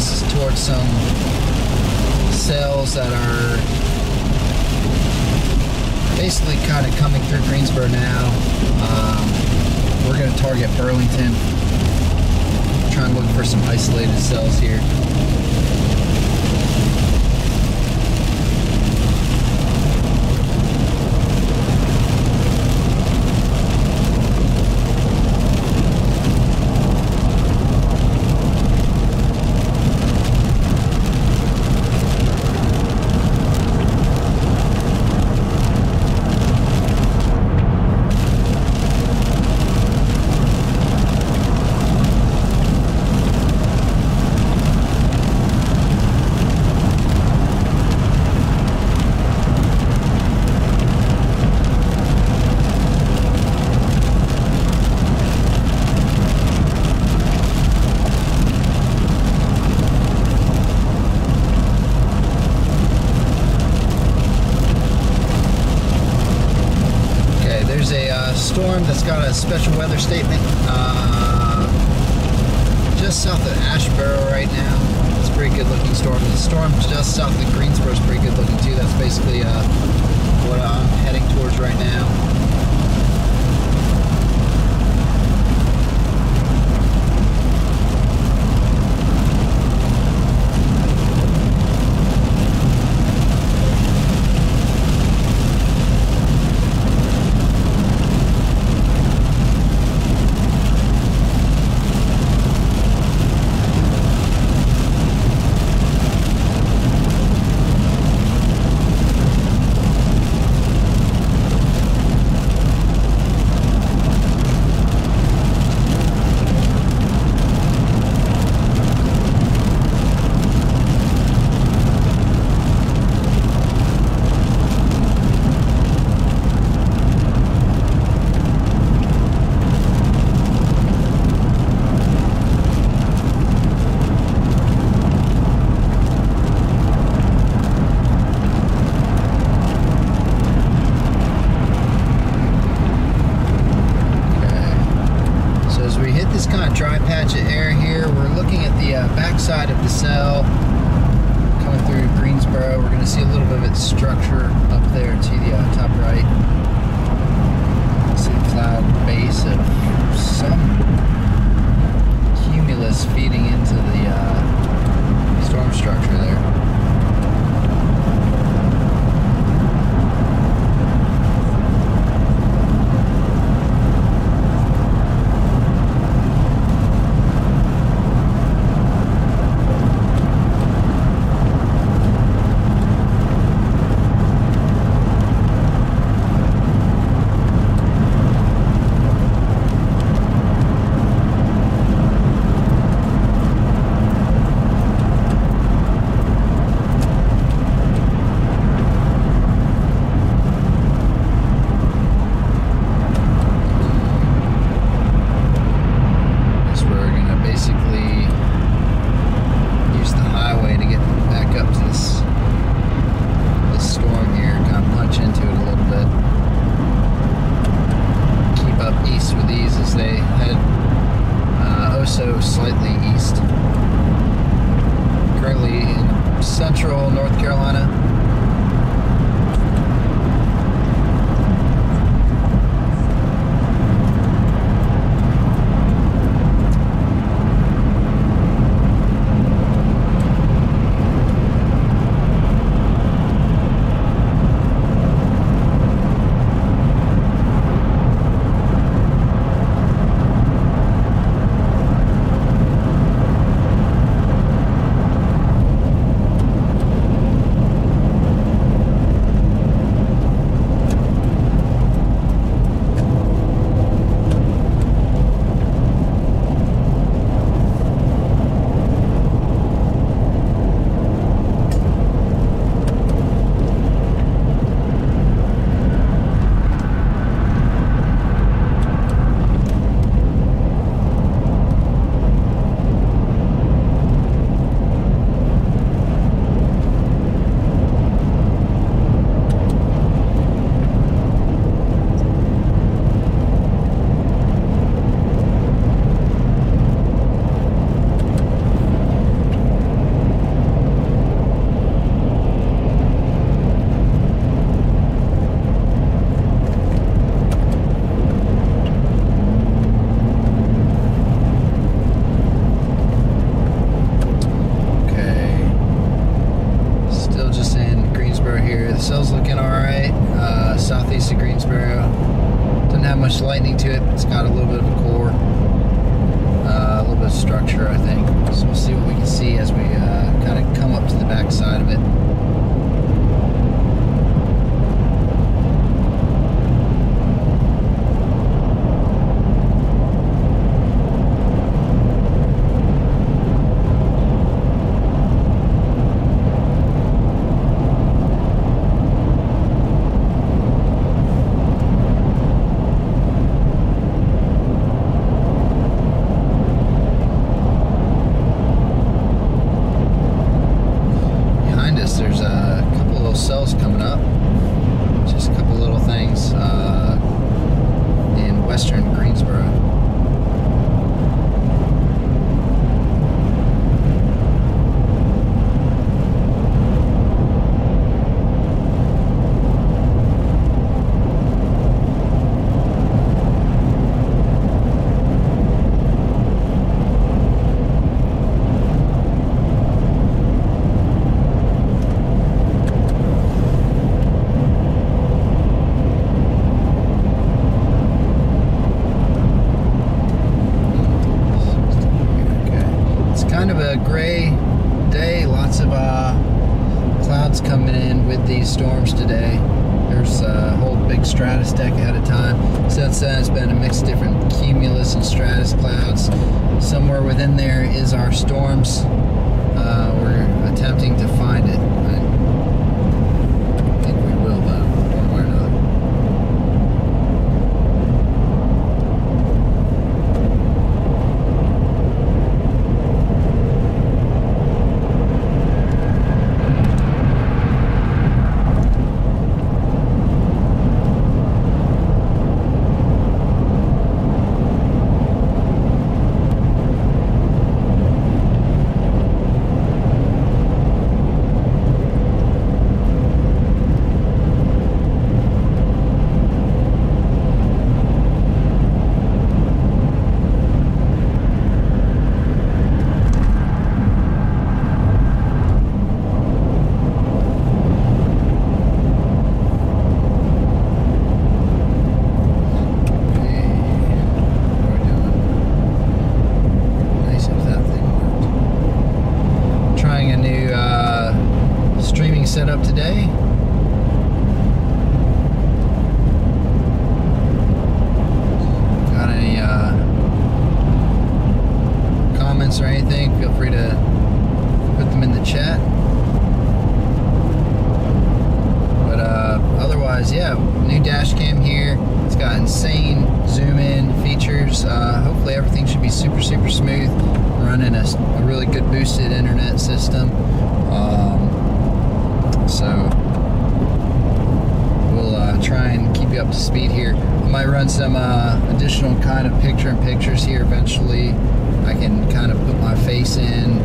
east towards some cells that are basically kind of coming through Greensboro now. We're going to target Burlington. Try and look for some isolated cells here. Storm that's got a special weather statement just south of Asheboro right now. It's a pretty good looking storm. The storm just south of Greensboro is pretty good looking too. That's basically what I'm heading towards right now. Dry patch of air here. We're looking at the backside of the cell coming through Greensboro. We're going to see a little bit of its structure up there to the top right. See the cloud base of some cumulus feeding into the storm structure there. backside of it. There's a couple of little cells coming up, just a couple little things in western Greensboro. Kind of a gray day, lots of clouds coming in with these storms today. There's a whole big stratus deck ahead of time. Since then, it's been a mix of different cumulus and stratus clouds. Somewhere within there is our storms. We're attempting to find it. I think we will, though, one way or another. Set up today. Got any comments or anything, feel free to put them in the chat. But otherwise, yeah, new dash cam here. It's got insane zoom in features. Hopefully everything should be super smooth. I'm running a really good boosted internet system. So we'll try and keep you up to speed here. I might run some additional kind of picture-in-pictures here eventually. I can kind of put my face in,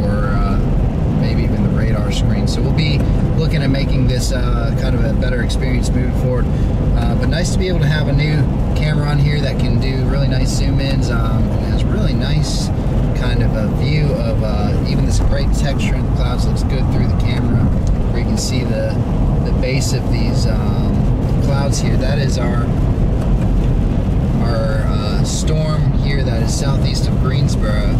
or maybe even the radar screen. So we'll be looking at making this kind of a better experience moving forward. But nice to be able to have a new camera on here that can do really nice zoom-ins. It has really nice kind of a view of even this great texture in the clouds. Looks good through the camera, where you can see the base of these clouds here. That is our storm here that is southeast of Greensboro.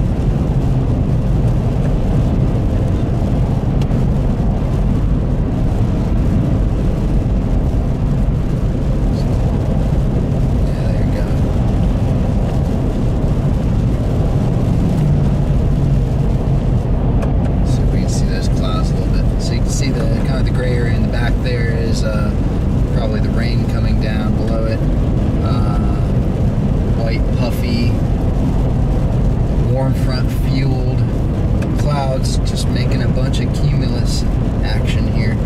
Probably the rain coming down below it. White, puffy, warm front fueled clouds, just making a bunch of cumulus action here,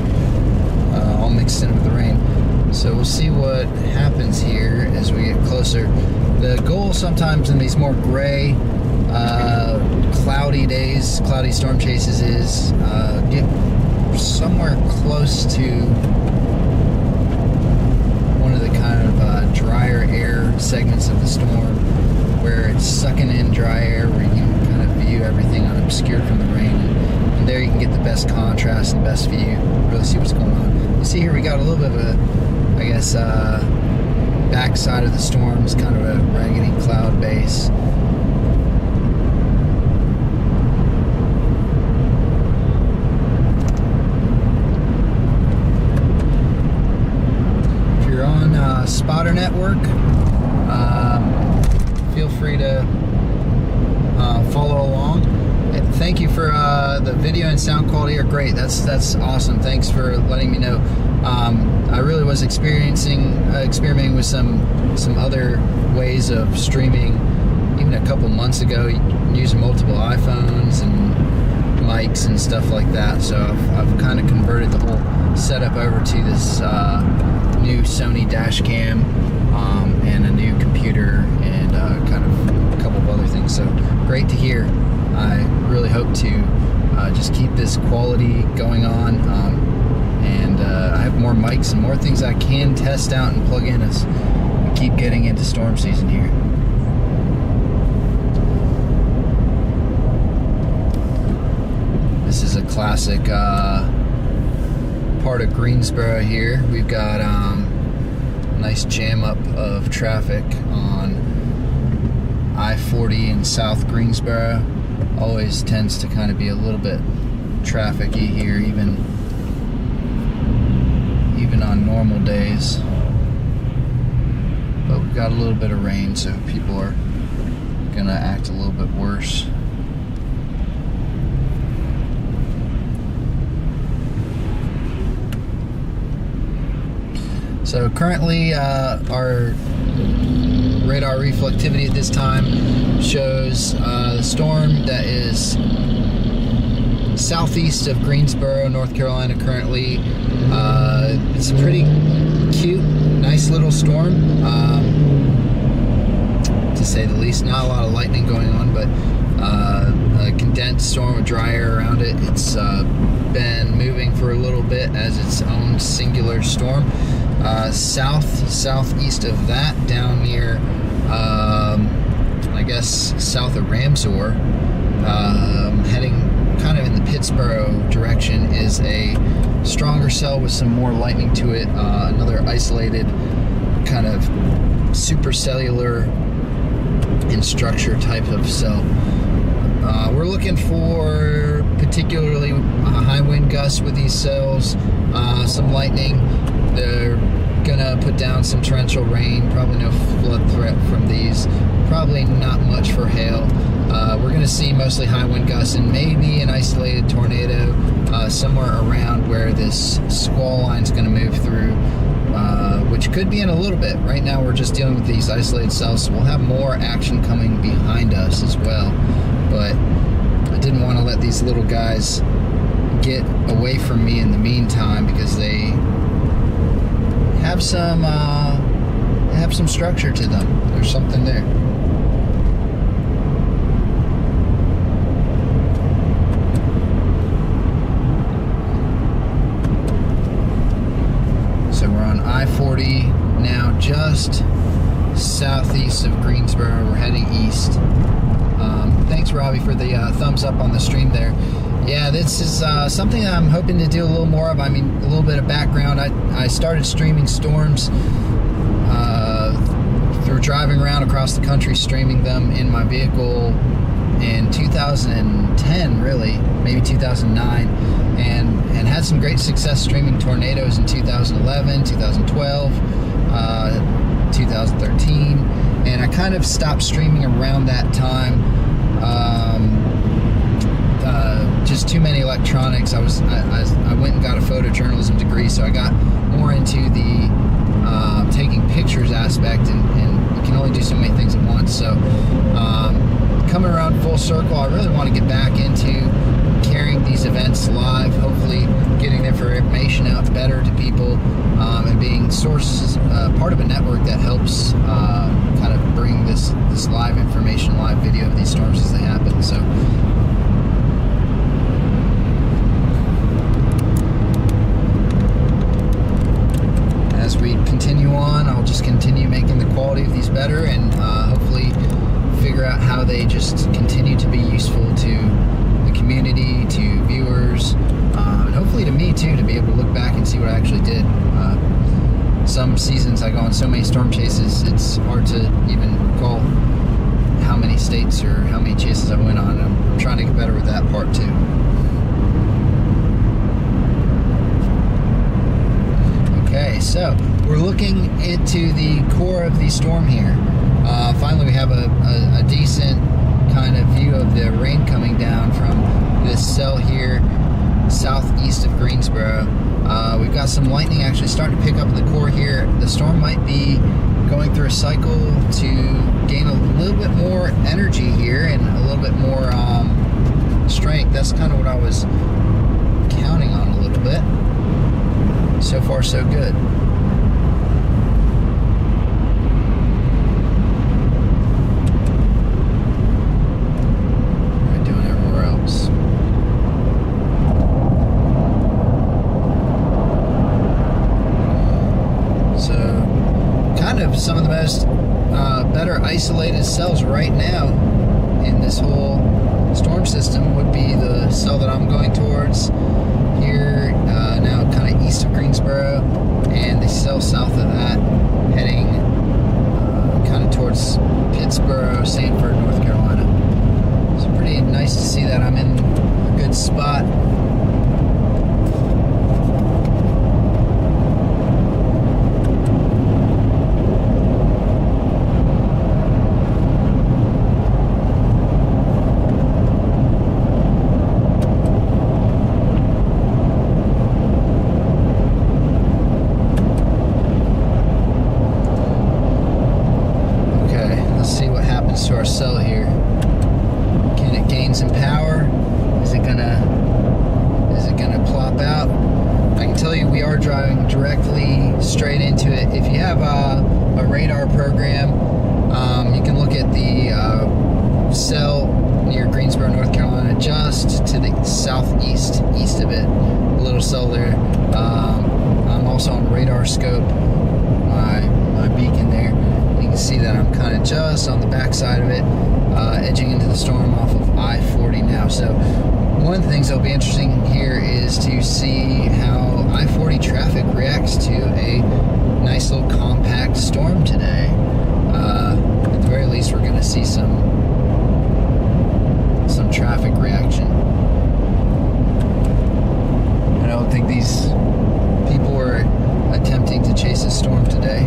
all mixed in with the rain. So we'll see what happens here as we get closer. The goal sometimes in these more gray, cloudy days, cloudy storm chases is get somewhere close to one of the kind of drier air segments of the storm, where it's sucking in dry air, where you can kind of view everything unobscured from the rain, and there you can get the best contrast and best view, really see what's going on. You see here we got a little bit of a, I guess, backside of the storms, kind of a raggedy cloud base. thank you for the video and sound quality are great. That's awesome. Thanks for letting me know. I really was experimenting with some other ways of streaming even a couple months ago, using multiple iPhones and mics and stuff like that. So I've kind of converted the whole setup over to this new Sony dashcam and a new computer and kind of a couple of other things. So great to hear. I really hope to just keep this quality going on, and I have more mics and more things I can test out and plug in as we keep getting into storm season here. This is a classic part of Greensboro here. We've got a nice jam up of traffic on I-40 in South Greensboro. Always tends to kind of be a little bit trafficy here, even on normal days. But we've got a little bit of rain, so people are gonna act a little bit worse. So currently our radar reflectivity at this time shows the storm that is southeast of Greensboro, North Carolina currently. It's a pretty cute, nice little storm, to say the least. Not a lot of lightning going on, but a condensed storm with dry air around it. It's been moving for a little bit as its own singular storm. Southeast of that, down near I guess south of Ramsor, heading kind of in the Pittsburgh direction, is a stronger cell with some more lightning to it, another isolated kind of supercellular in structure type of cell. We're looking for particularly high wind gusts with these cells, some lightning. They're gonna put down some torrential rain, probably no flood threat from these, probably not much for hail. We're gonna see mostly high wind gusts and maybe an isolated tornado somewhere around where this squall line's gonna move through, which could be in a little bit. Right now we're just dealing with these isolated cells, so we'll have more action coming behind us as well. But I didn't want to let these little guys get away from me in the meantime, because they have some structure to them. There's something there. So we're on I-40 now, just southeast of Greensboro. We're heading east. Thanks, Robbie, for the thumbs up on the stream there. Yeah, this is something that I'm hoping to do a little more of. I mean, a little bit of background. I started streaming storms through driving around across the country, streaming them in my vehicle in 2010, really, maybe 2009, and had some great success streaming tornadoes in 2011, 2012, 2013, and I kind of stopped streaming around that time. Just too many electronics. I went and got a photojournalism degree, so I got more into the taking pictures aspect, and you can only do so many things at once. So coming around full circle, I really want to get back into carrying these events live, hopefully getting the information out better to people, and being sources, part of a network that helps kind of bring this live information, live video of these storms as they happen. So as we continue on, I'll just continue making the quality of these better, and hopefully figure out how they just continue to be useful to the community, to viewers, and hopefully to me too, to be able to look back and see what I actually did. Some seasons I go on so many storm chases, it's hard to even recall how many states or how many chases I went on, and I'm trying to get better with that part too. Okay, so we're looking into the core of the storm here. Finally, we have a decent kind of view of the rain coming down from Greensboro. We've got some lightning actually starting to pick up in the core here. The storm might be going through a cycle to gain a little bit more energy here and a little bit more strength. That's kind of what I was counting on a little bit. So far, so good. What am I doing everywhere else? So, kind of some of the most better isolated cells right now in this whole storm system would be the cell that I'm going towards here, now kind of east of Greensboro, and the cell south of that heading kind of towards Pittsburgh, Sanford, North Carolina. It's pretty nice to see that I'm in a good spot. To our cell here. Can it gain some power? Is it gonna plop out? I can tell you we are driving directly straight into it. If you have a radar program, you can look at the cell near Greensboro, North Carolina, just to the southeast, east of it. A little cell there. I'm also on radar scope, my beacon there. You can see that I'm kind of just on the backside of it, edging into the storm off of I-40 now. So one of the things that'll be interesting here is to see how I-40 traffic reacts to a nice little compact storm today. At the very least, we're going to see some traffic reaction. I don't think these people were attempting to chase a storm today.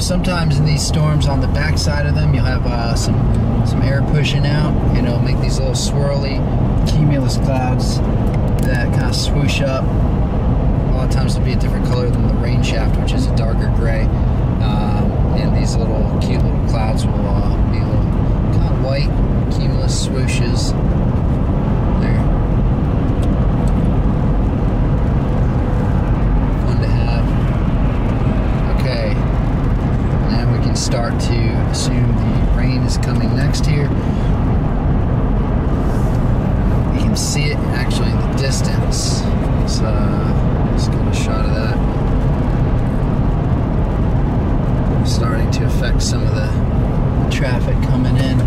Sometimes in these storms, on the backside of them, you'll have some air pushing out, and it'll make these little swirly cumulus clouds that kind of swoosh up. A lot of times they'll be a different color than the rain shaft, which is a darker gray. And these little cute little clouds will be little kind of white cumulus swooshes. There. Fun to have. Okay. Now we can start to assume the rain is coming next here. You can see it actually in the distance. Let's get a shot of that. Starting to affect some of the traffic coming in.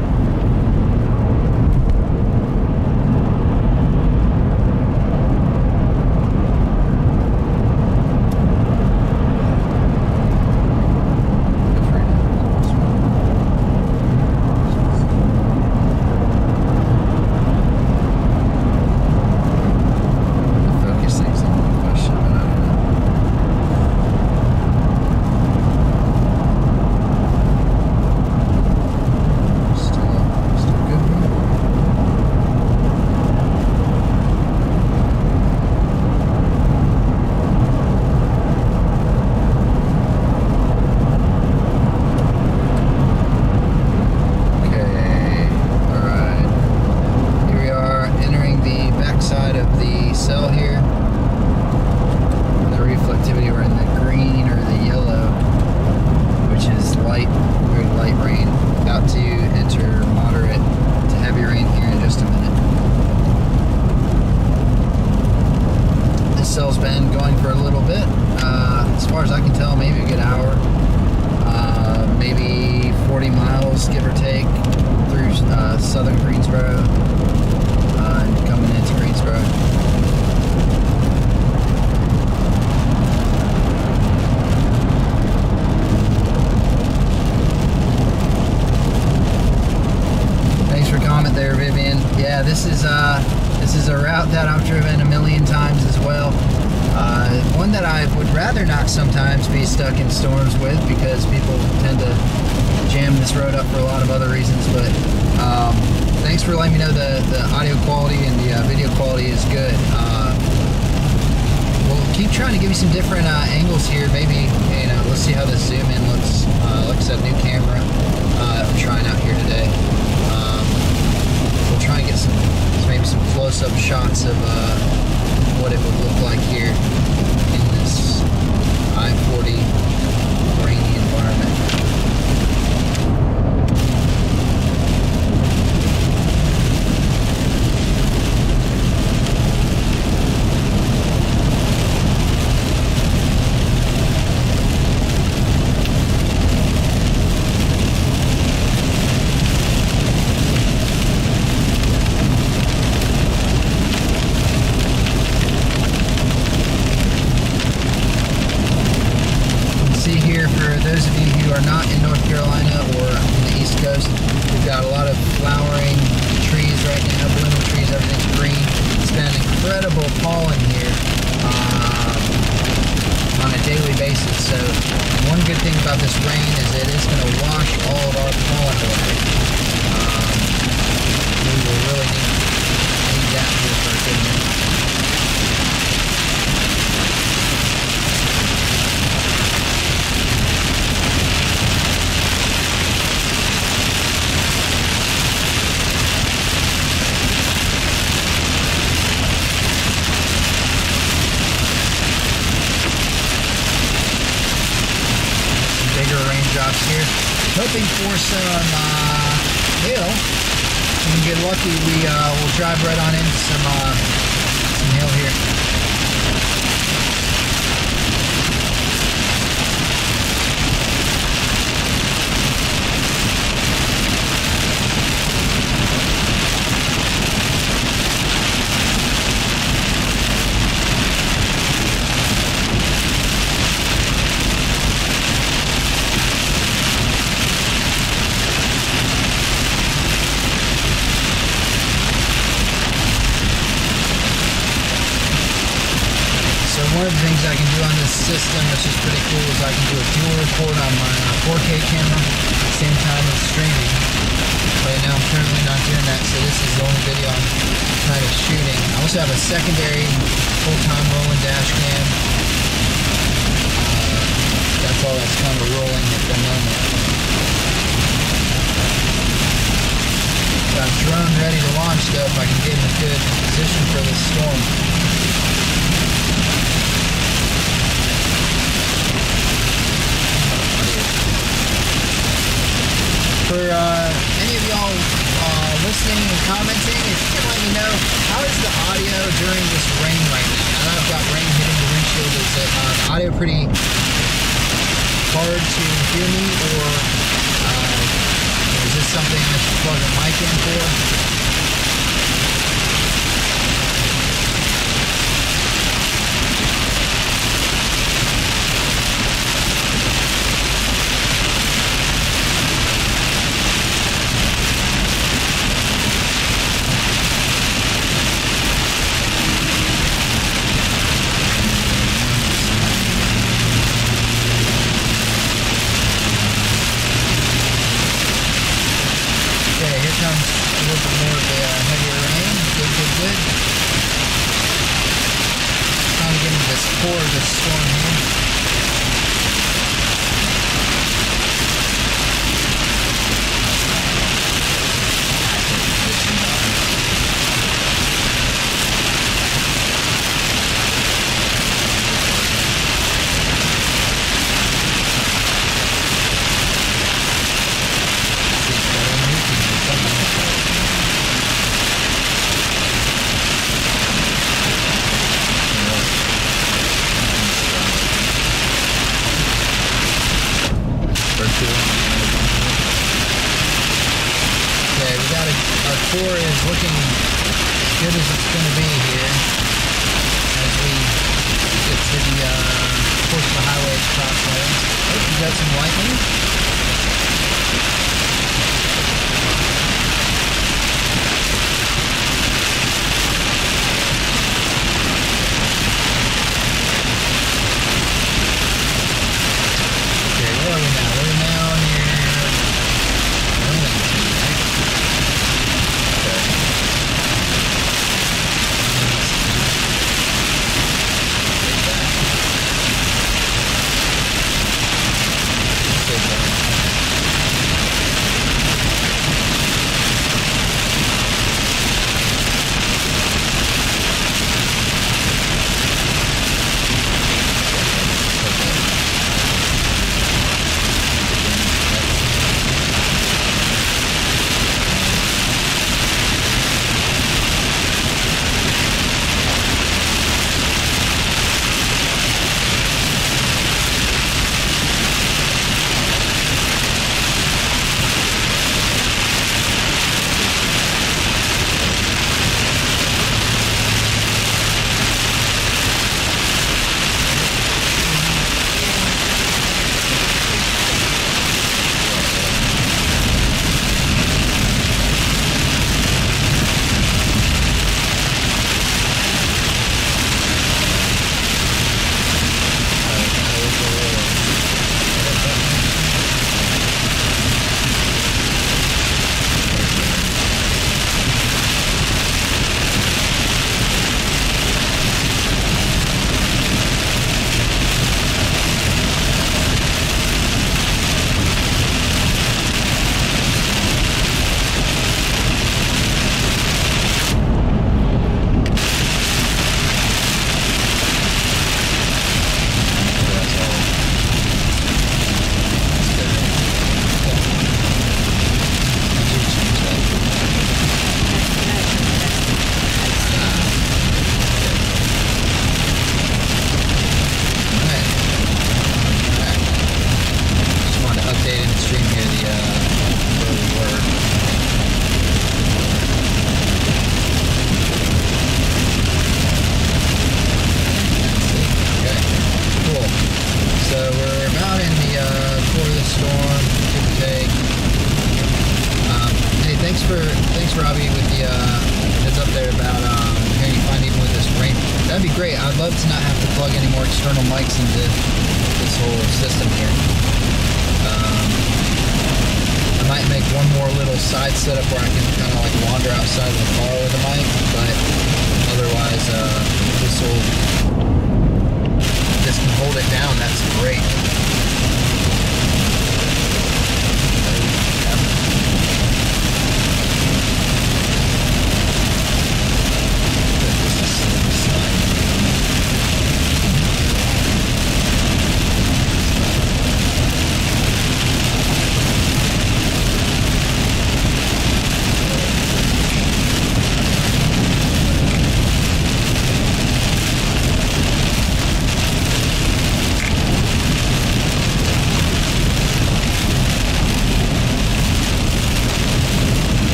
Still been going for a little bit. As far as I can tell, maybe a good hour. Maybe 40 miles, give or take, through southern Greensboro and coming into Greensboro. Thanks for comment there, Vivian. Yeah, this is a route that I've driven a million times as well. One that I would rather not sometimes be stuck in storms with, because people tend to jam this road up for a lot of other reasons. But thanks for letting me know the audio quality and the video quality is good. We'll keep trying to give you some different angles here. Maybe, let's see how this zoom in looks. Like I said, new camera I'm trying out here today. We'll try and get maybe some close-up shots of what it would look like here in this I-40 rainy environment. Those of you who are not in North Carolina or in the East Coast, we've got a lot of flowering trees right now, blooming trees, everything's green. It's been incredible pollen here on a daily basis. So one good thing about this rain is it is going to wash all of our pollen away. We will really need that here for a good minute. Raindrops here, hoping for some hail. When we get lucky, we will drive right on into some hail here. One of the things I can do on this system, which is pretty cool, is I can do a dual record on my 4K camera at the same time as streaming. Right now I'm currently not doing that, so this is the only video I'm kind of shooting. I also have a secondary full-time rolling dash cam. That's all that's kind of rolling at the moment. Got a drone ready to launch though, if I can get in a good position for this storm. For any of y'all listening and commenting, if you can let me know, how is the audio during this rain right now? Now that I've got rain hitting the windshield, is the audio pretty hard to hear me, or is this something I should plug a mic in for? Comes a little bit more of the heavier rain. Good. Trying to get into this core of this storm here. going to be here as we get to the portion of the highway crossroads. Oh, you got some lightning? Okay, where are we now? We're now near Burlington, right? Okay. Thanks, Robbie, with the heads up there about hearing you find even with this rain. That'd be great. I'd love to not have to plug any more external mics into this whole system here. I might make one more little side setup where I can kind of like wander outside of the car with a mic, but otherwise this can hold it down. That's great.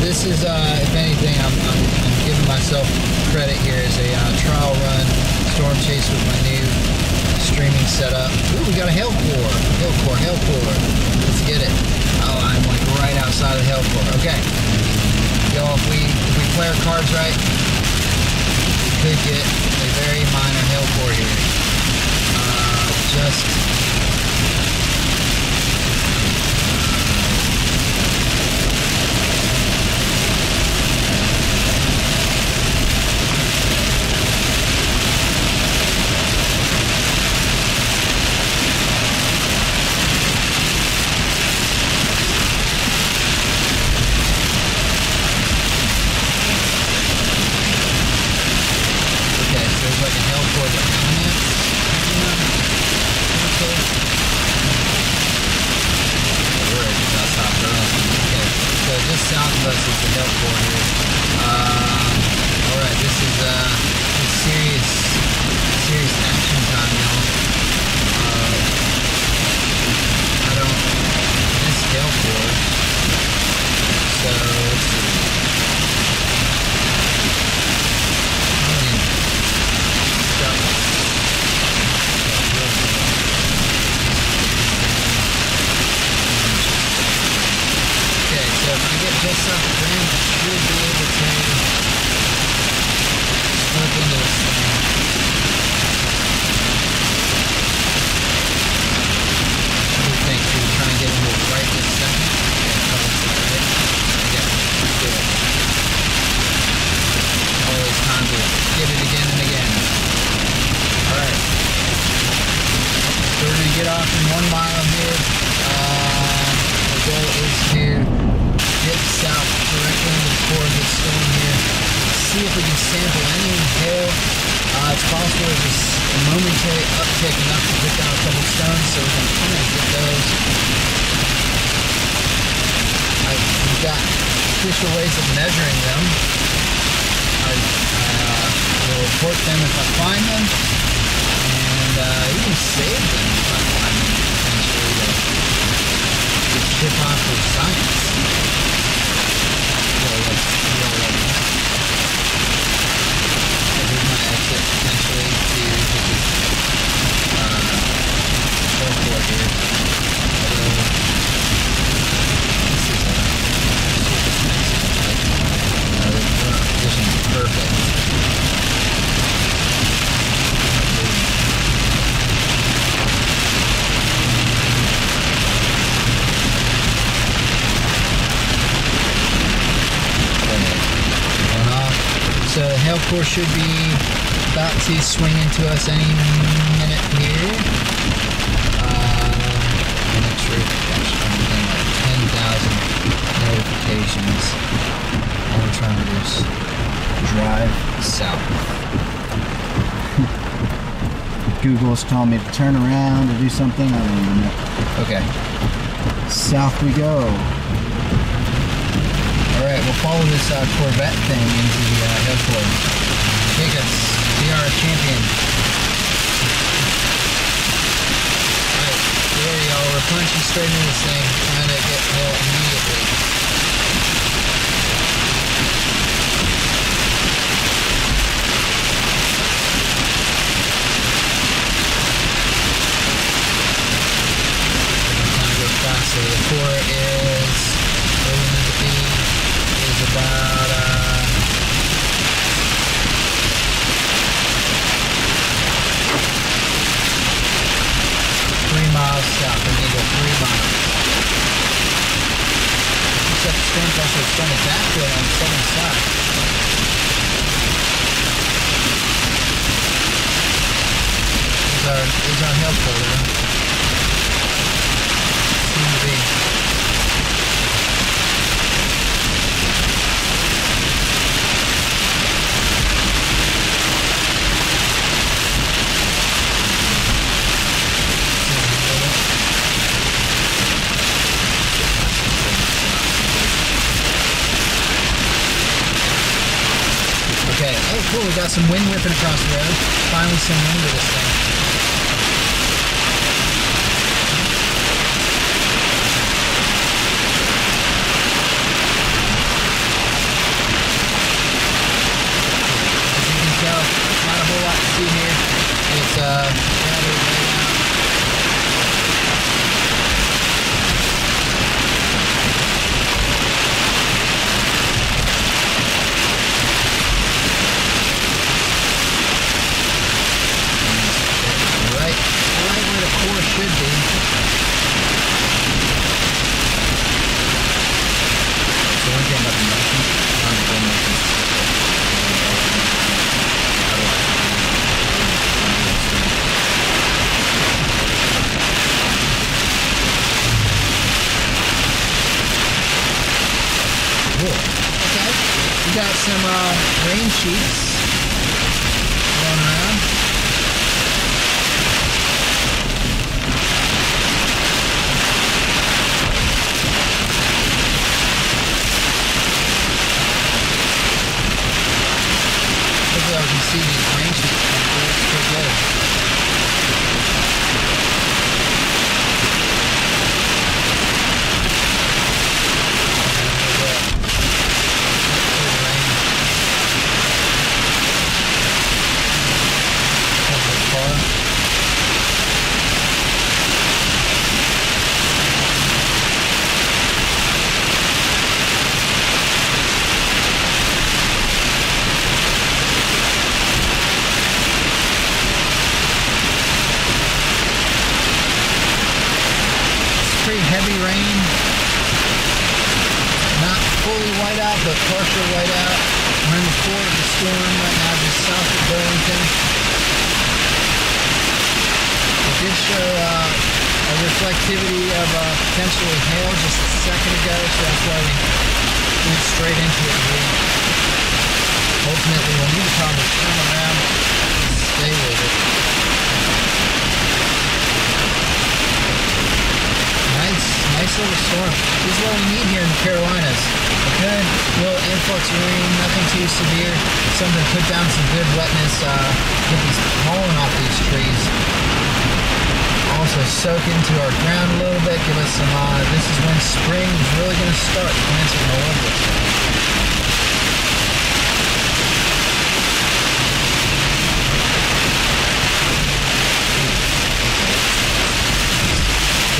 This is, if anything, I'm giving myself credit here as a trial run storm chase with my new streaming setup. Ooh, we got a hail core. Let's get it. Oh, I'm like right outside of the hail core. Okay. Y'all, if we play our cards right, we could get a very minor hail core here. There's like a hail core behind it. is the help for here. Alright, this is serious action time, y'all. I don't miss help for. So let's see. So if I get just off the ground, I should be able to slip into this thing. What do you think? Should we try and get into it right this second? Yeah, right? Yeah, let's do it. Always time to get it again and again. Alright. So we're going to get off in 1 mile here. The goal is to get south directly into the core of this storm here. See if we can sample any hail. It's possible there's just a momentary uptick enough to pick out a couple stones, so we're going to kind of get those. We've got official ways of measuring them. I will report them if I find them, and even save them if I find them, potentially, to ship off for science. Here's my exit potentially to airport here. Although this is the position is perfect. So the hail core should be about to swing into us any minute here. And it's gosh, I'm getting like 10,000 notifications. All we're trying to do is drive south. Google's telling me to turn around to do something. I don't even know. Okay. South we go. Alright, we'll follow this Corvette thing into the airport. Take us. We are a champion. Alright, there y'all. We're punching straight into this thing, trying to get hail immediately. We're trying to go faster. The core is where we need to be. About 3 miles south. We need to go 3 miles. Except the storm's also starting to back way on the southern side. These are help folder. Seem to be. Okay, oh cool, we got some wind whipping across the road. Finally some wind to this thing. As you can tell, not a whole lot to see here. It's rather laid out. Should be. So one thing about the motion, cool. Okay. We got some rain sheets going around. pretty heavy rain. Not fully white out, but partial white out. We're in the core of the storm right now, just south of Burlington. It did show a reflectivity of potentially hail just a second ago, so that's why we went straight into it here. Ultimately, we'll need to probably turn around and stay with it. Nice little storm. This is what we need here in the Carolinas. A good little influx of rain, nothing too severe. Something to put down some good wetness, get these pollen off these trees. Also soak into our ground a little bit, give us some, this is when spring is really going to start. Plants are going to love this.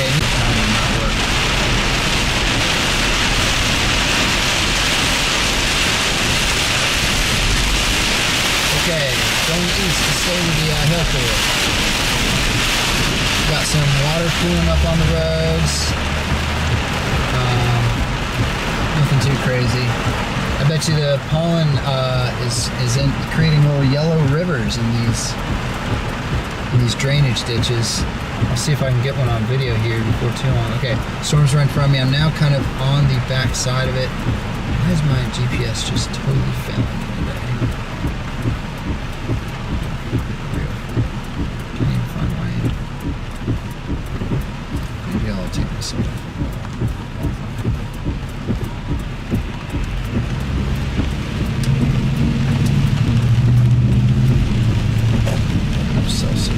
Okay, that did not work. Okay, going east to stay with the hill core. Got some water pooling up on the roads. Nothing too crazy. I bet you the pollen is creating little yellow rivers in these drainage ditches. I'll see if I can get one on video here before too long. Okay, storm's right in front of me. I'm now kind of on the back side of it. Why is my GPS just totally failing me today? Can't even find my... Maybe I'll take this off. I'm so sick.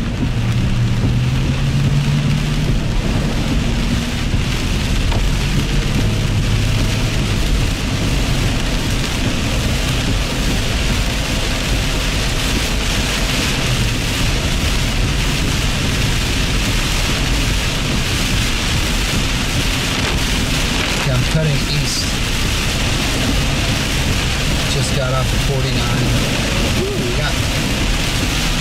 Cutting east. Just got off the 49. Ooh, we got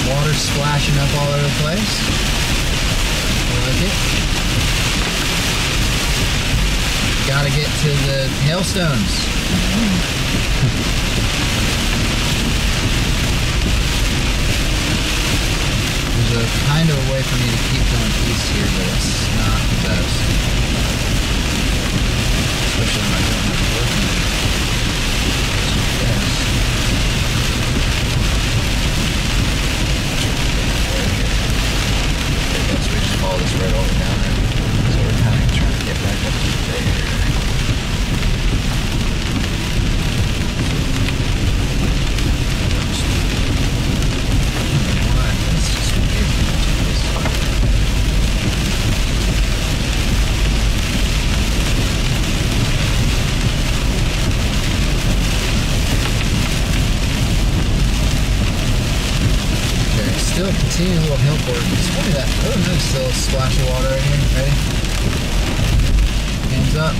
water splashing up all over the place. I like it. Gotta get to the hailstones. There's a kind of a way for me to keep going east here, but it's not the best. Especially when I don't have it working. GPS. I guess we just follow this right all the way down there. So we're kind of trying to get back up to there. Why? That's just weird. Still continuing a little hill core. Just look at that. Oh, nice little splash of water right here. Ready? Hands up.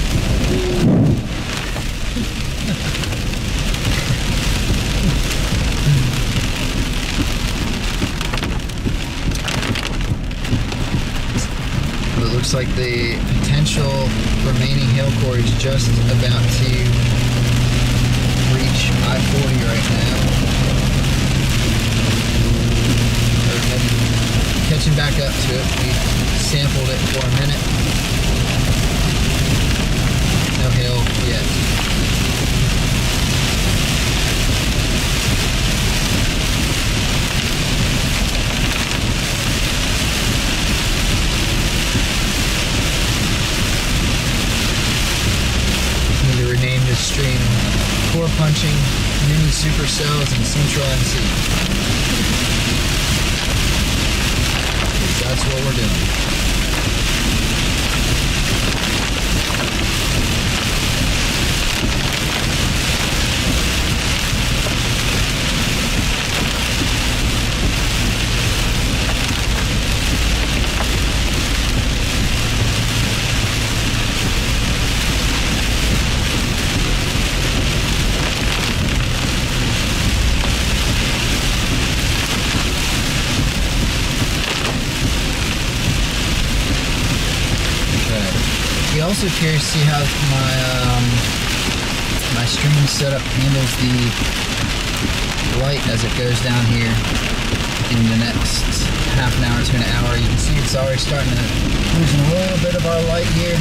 Well, it looks like the potential remaining hill core is just about to reach I-40 right now. Catching back up to it. We sampled it for a minute. No hail yet. Need to rename this stream Core Punching Mini Supercells in Central NC. That's what we're doing. be also curious to see how my stream setup handles the light as it goes down here in the next half an hour to an hour. You can see it's already starting to lose a little bit of our light here.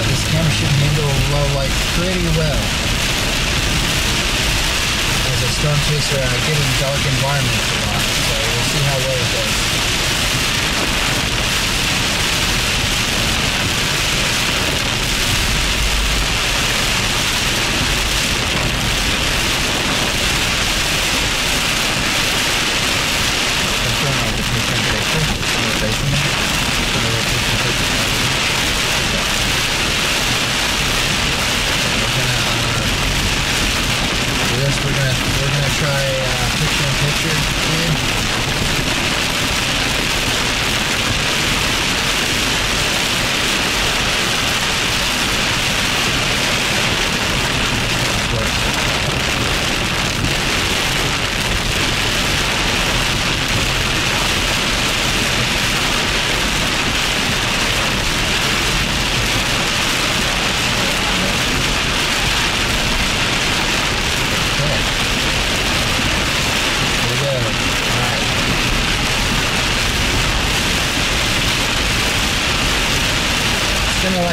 This camera should handle low light pretty well. As a storm chaser, I get in dark environments a lot, so we'll see how well it does. We're gonna try picture-in-picture here.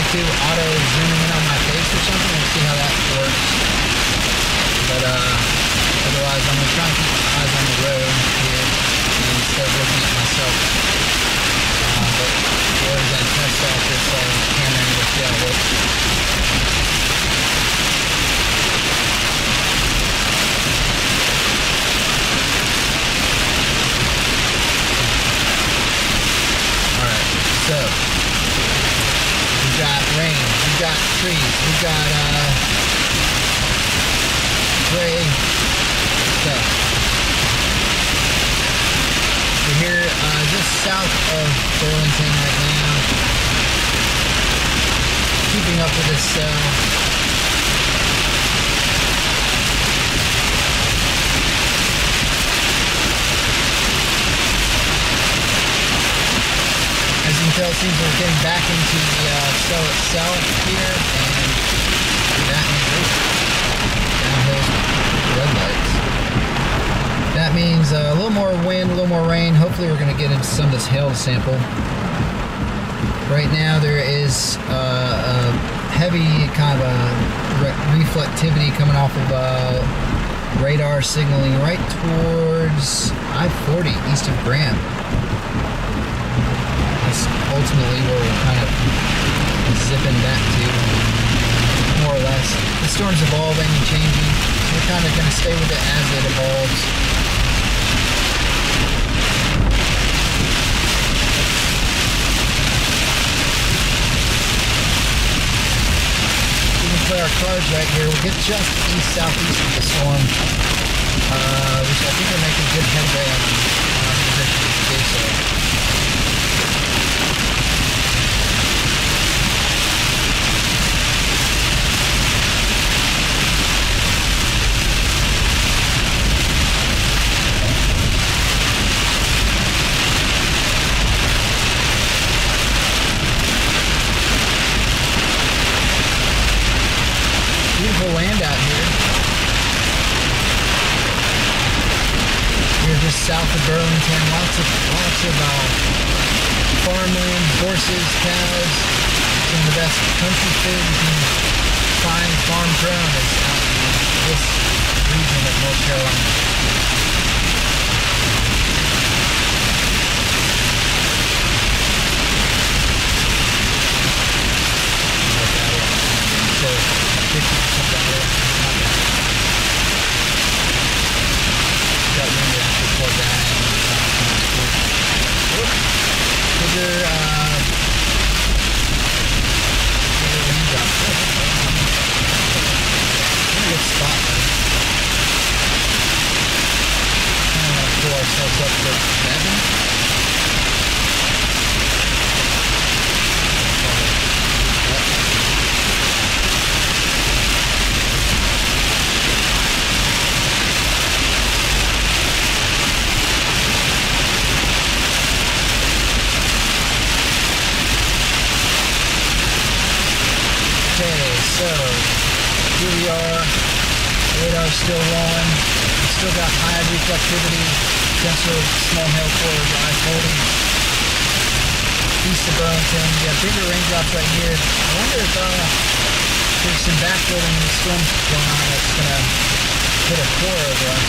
Do auto zooming in on my face or something and see how that works. But otherwise I'm going to try and keep my eyes on the road here instead of looking at myself. But we're going to test out this camera and we'll see how it works. Alright, so we've got rain, we've got trees, we've got gray stuff. We're here just south of Burlington right now, keeping up with this as you can tell, it seems we're getting back into the cell itself here, and that means downhill's red lights. That means a little more wind, a little more rain. Hopefully we're going to get into some of this hail sample. Right now there is a heavy kind of reflectivity coming off of radar signaling right towards I-40 east of Graham. That's ultimately where we're kind of zipping back to, more or less. The storm's evolving and changing. We're kind of going to stay with it as it evolves. We can play our cards right here. We'll get just east-southeast of the storm, which I think we're making good headway on our position to do so. Beautiful land out here. We're just south of Burlington. Lots of farmland, horses, cows. Some of the best country food you can find farm grown is out in this region of North Carolina. So 50% better. Got wind to actually plug that in. Bigger raindrops. Good spot there. I'm going to pull ourselves up to 7. So, here we are. Radar's still rolling. We still got high reflectivity. Potential small hail core rise holding east of Burlington. We got bigger raindrops right here. I wonder if there's some backbuilding in the storms going on that's going to put a core over us.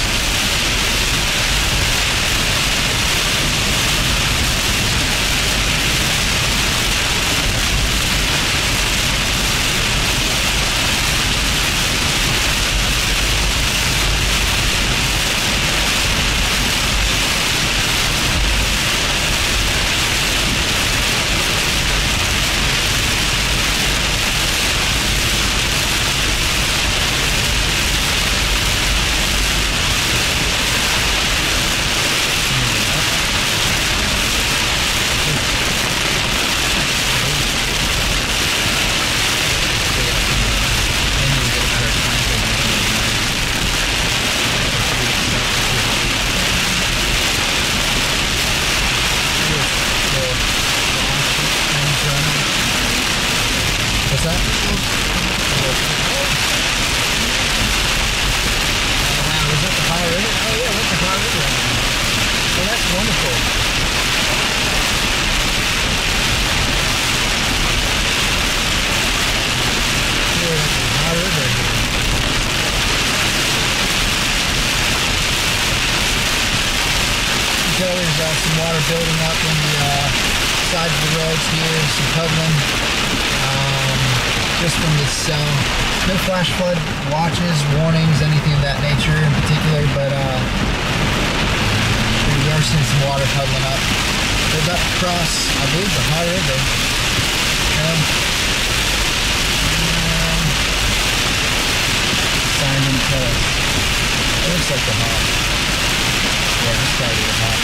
What's that? Wow, was that the High River? Oh yeah, that's the High River. Well, that's wonderful. Yeah, that's the High River here. You can tell there's some water building up in the sides of the roads here, some puddling. Just from this, no flash flood watches, warnings, anything of that nature in particular, but we are seeing some water puddling up. We're about to cross, I believe, the High River. Sign didn't tell us. It looks like the Hawk. Yeah, this gotta be the Hawk.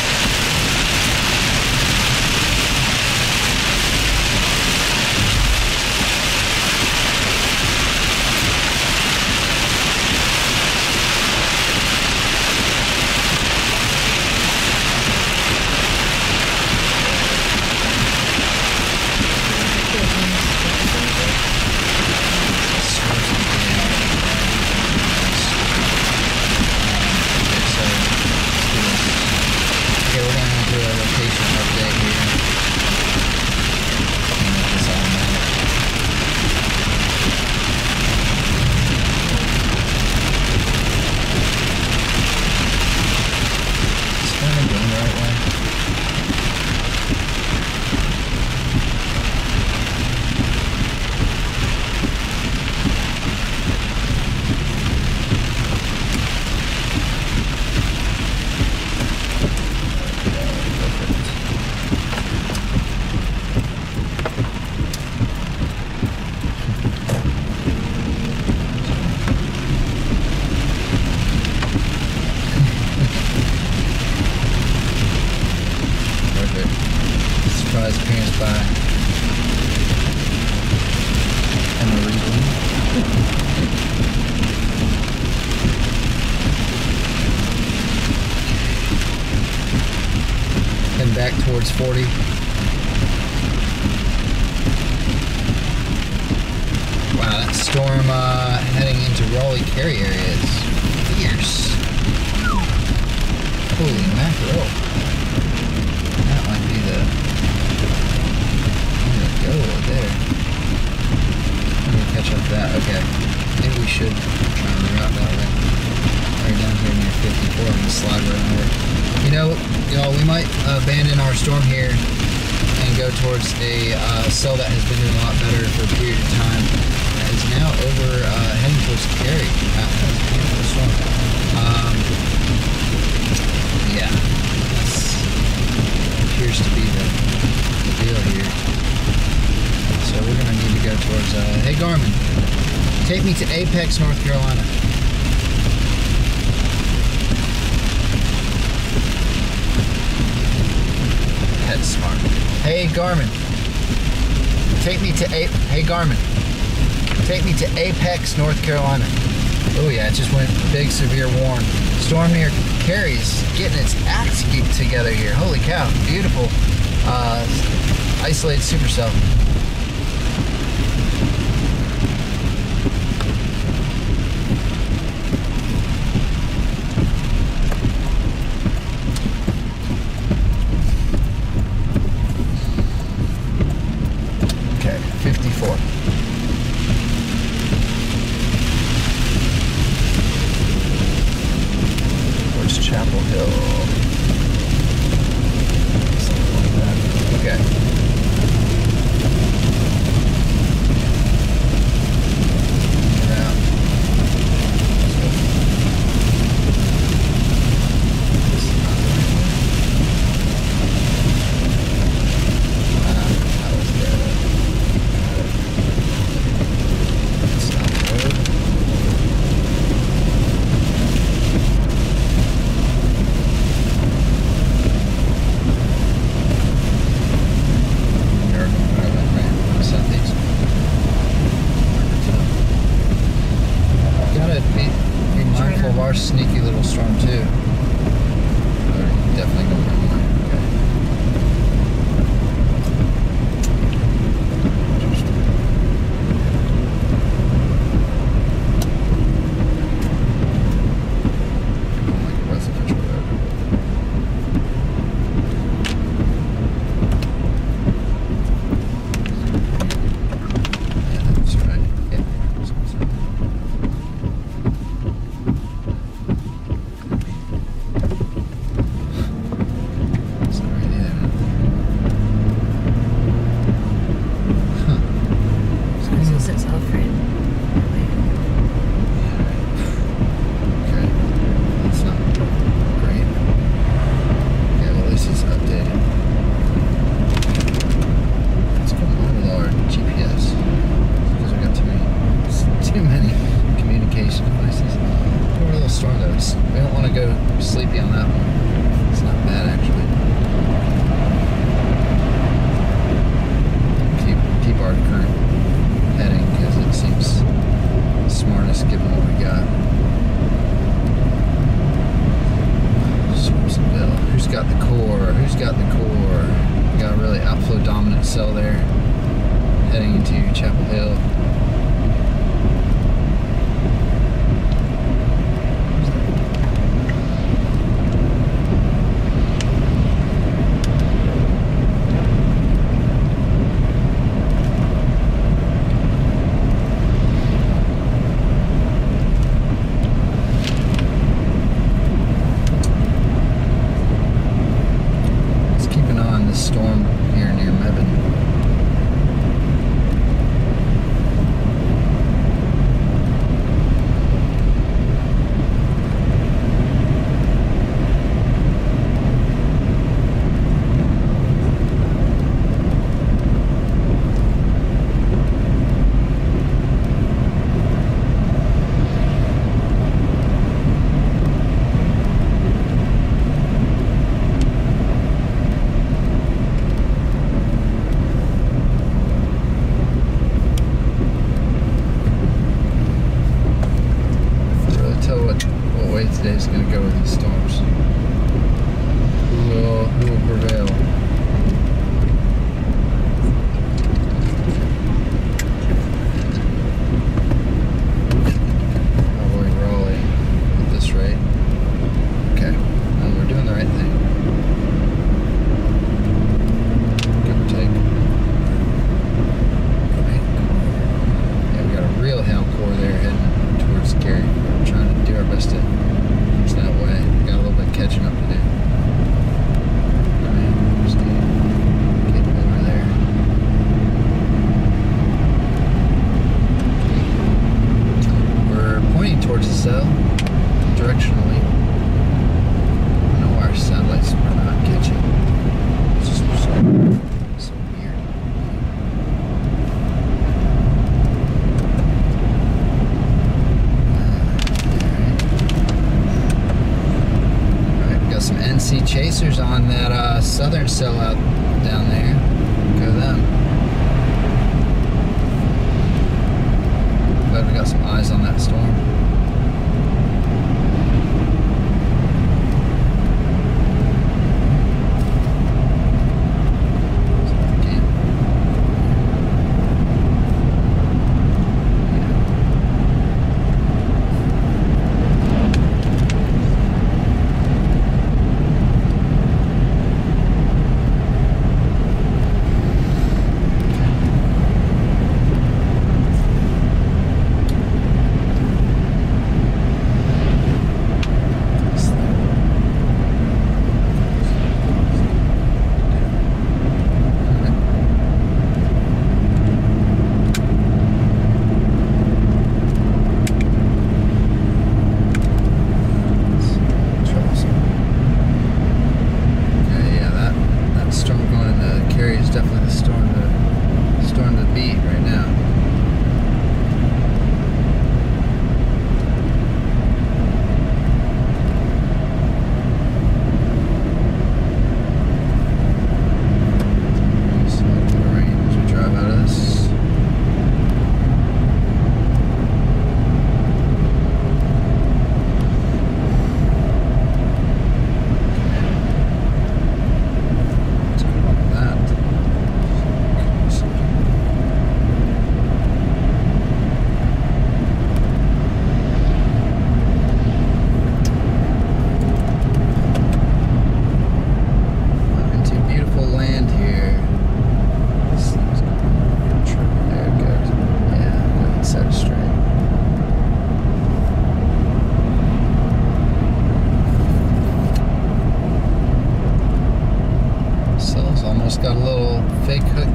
Appearance by Emma Rerouting. Heading back towards 40. Wow, that storm heading into Raleigh Cary area is fierce. Holy mackerel. That might be the go there. I'm gonna catch up to that. Okay. Maybe we should try and reroute that way. Right down here near 54 and slide right over. You know, we might abandon our storm here and go towards a cell that has been doing a lot better for a period of time. That is now over heading towards Cary. Yeah. That appears to be the deal here. So we're going to need to go towards, hey Garmin, take me to Apex, North Carolina. That's smart. Hey Garmin, take me to Apex, North Carolina. Oh yeah, it just went big, severe warn. Storm near Cary's getting its act together here. Holy cow, beautiful. Isolated supercell. 54. Towards Chapel Hill. Something like that. Okay. Sneaky little storm too. Definitely going wrong way. Okay. Like a residential road. Yeah, that's right. Yeah. Sleepy on that one. It's not bad actually. Keep our current heading because it seems smartest given what we got. Swarmsville. Who's got the core? Who's got the core? We got a really outflow dominant cell there. Heading into Chapel Hill. Storm here near Mebane. Today's going to go with these storms. Who will prevail? Probably Raleigh at this rate. Okay, well, we're doing the right thing. Give or take. Yeah, we got a real hail core there heading towards Gary. We're trying to do our best to that way. We got a little bit catching up to do. Alright, just getting over there. We're pointing towards the cell directionally. I don't know why our satellites are not catching. It's just so weird. Some NC chasers on that southern cell out down there. Go them. Glad we got some eyes on that storm.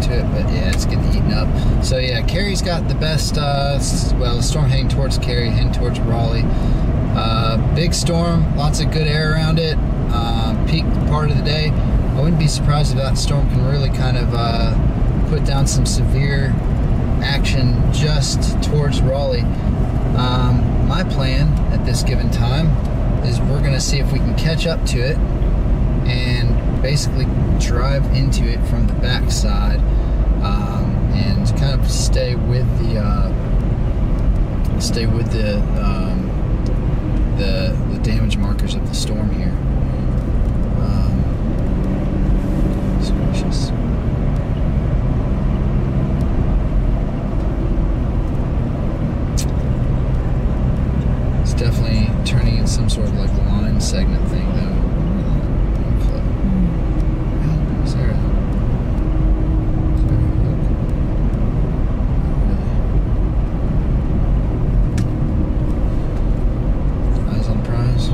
to it, but yeah, it's getting eaten up. So yeah, Cary's got the best, well, the storm heading towards Cary, heading towards Raleigh. Big storm, lots of good air around it, peak part of the day. I wouldn't be surprised if that storm can really kind of put down some severe action just towards Raleigh. My plan at this given time is we're going to see if we can catch up to it and basically drive into it from the back side, and kind of stay with the damage markers of the storm here. Suspicious. It's definitely turning in some sort of like line segment thing though. Is there a hook? Eyes on the prize.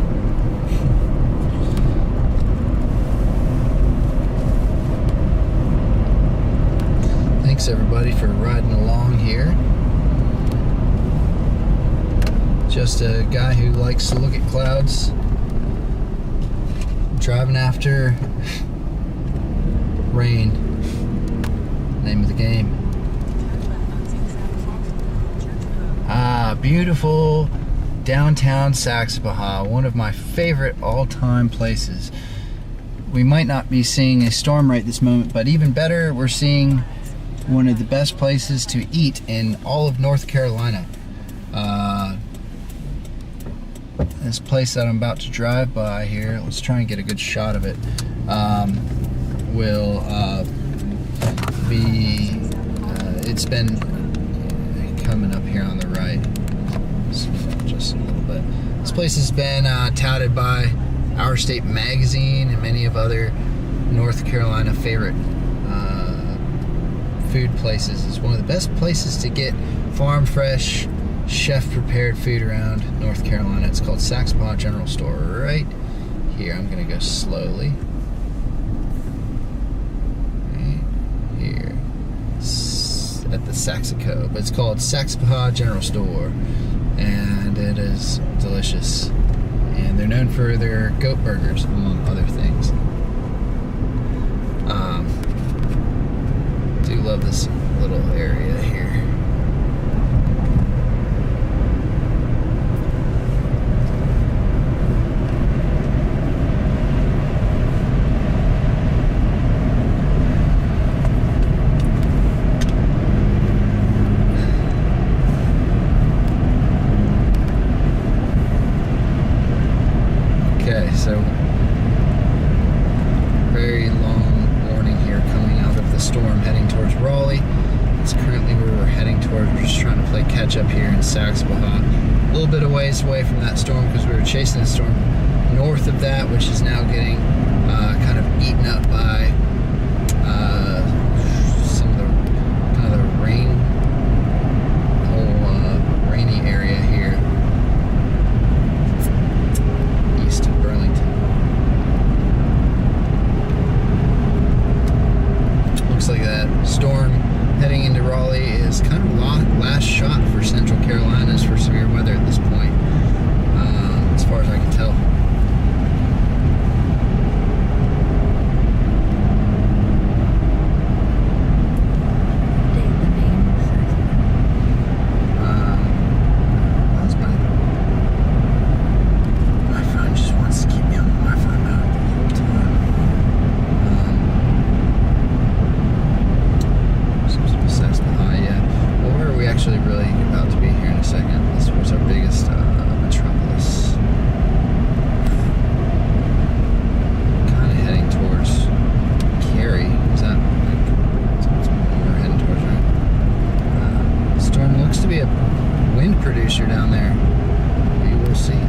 Thanks everybody for riding along here. Just a guy who likes to look at clouds, driving after rain. Name of the game. Beautiful downtown Saxapahaw, one of my favorite all-time places. We might not be seeing a storm right this moment, but even better, we're seeing one of the best places to eat in all of North Carolina. This place that I'm about to drive by here, let's try and get a good shot of it, will be, it's been coming up here on the right, just a little bit. This place has been touted by Our State Magazine and many of other North Carolina favorite food places. It's one of the best places to get farm fresh, chef prepared food around North Carolina. It's called Saxapahaw General Store right here. I'm gonna go slowly. Right here. At the Saxaco, but it's called Saxapahaw General Store, and it is delicious. And they're known for their goat burgers, among other things. Do love this little area here. Okay, so very long warning here coming out of the storm heading towards Raleigh. It's currently where we're heading towards. We're just trying to play catch up here in Saxapahaw. A little bit of ways away from that storm because we were chasing the storm north of that, which is now getting kind of eaten up by some of the kind of the rain, whole rainy area here east of Burlington. Looks like that storm heading into Raleigh is kind of last shot for Central Carolinas for severe weather at this point, as far as I can tell. Really about to be here in a second. This was our biggest metropolis. Kind of heading towards Cary. Is that like that's what we're heading towards, right? Storm looks to be a wind producer down there. We will see.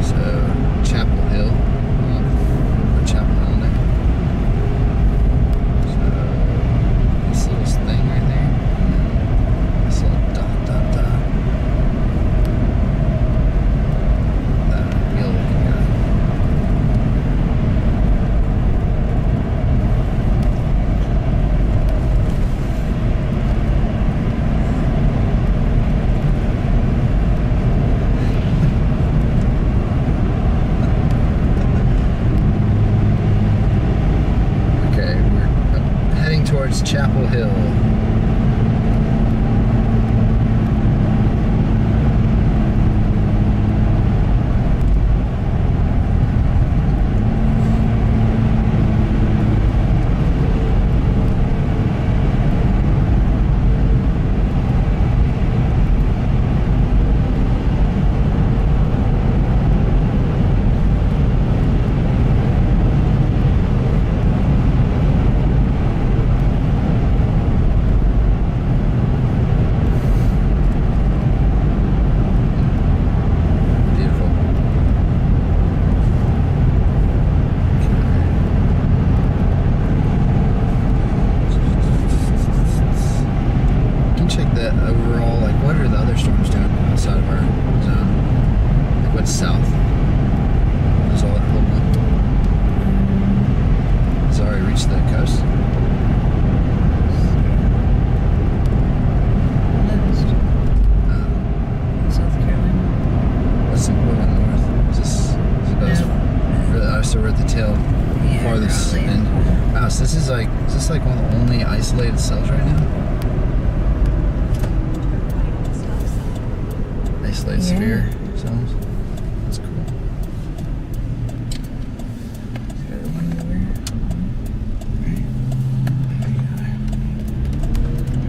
So Chapel Hill. Chapel Hill there. Thing right there. This little dot. That real looking guy. towards Chapel Hill. South. Is all it holding up? Has it already reached the coast? South Carolina. What's the one north? Is this so we're at the tail farthest Raleigh. end. Wow, so is this like one of the only isolated cells right now? Isolated sphere cells. That's cool.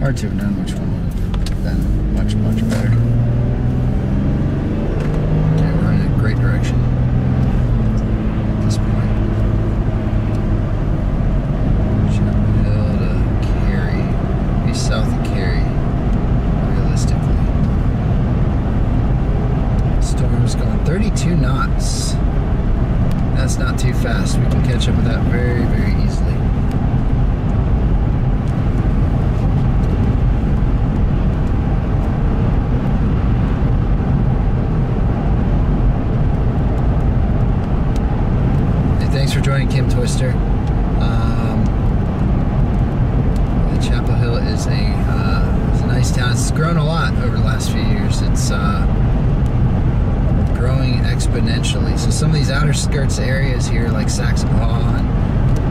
Hard to have known which one would have been much, much better. Okay, we're in a great direction at this point. Chapel Hill to Cary. Be south of Cary, realistically. Storm's going 32 knots. That's not too fast. We can catch up with that very, very easily. Thanks for joining, Kim Twister. The Chapel Hill is a nice town. It's grown a lot over the last few years. It's growing exponentially. So some of these outer skirts areas here, like Saxapahaw and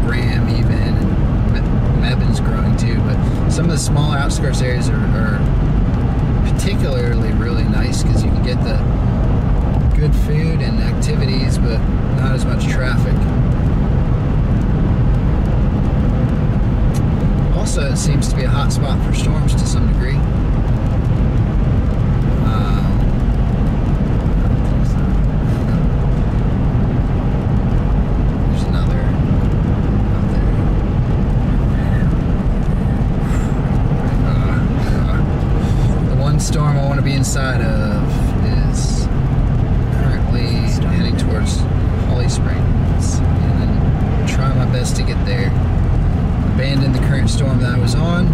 Graham even, and Mebben's growing too, but some of the smaller outskirts areas are particularly really nice because you can get the good food and activities, but not as much traffic. Also, it seems to be a hot spot for storms to some degree. There's another out there. The one storm I want to be inside of is currently heading towards Holly Springs, and I'm trying my best to get there. Abandoned the current storm that I was on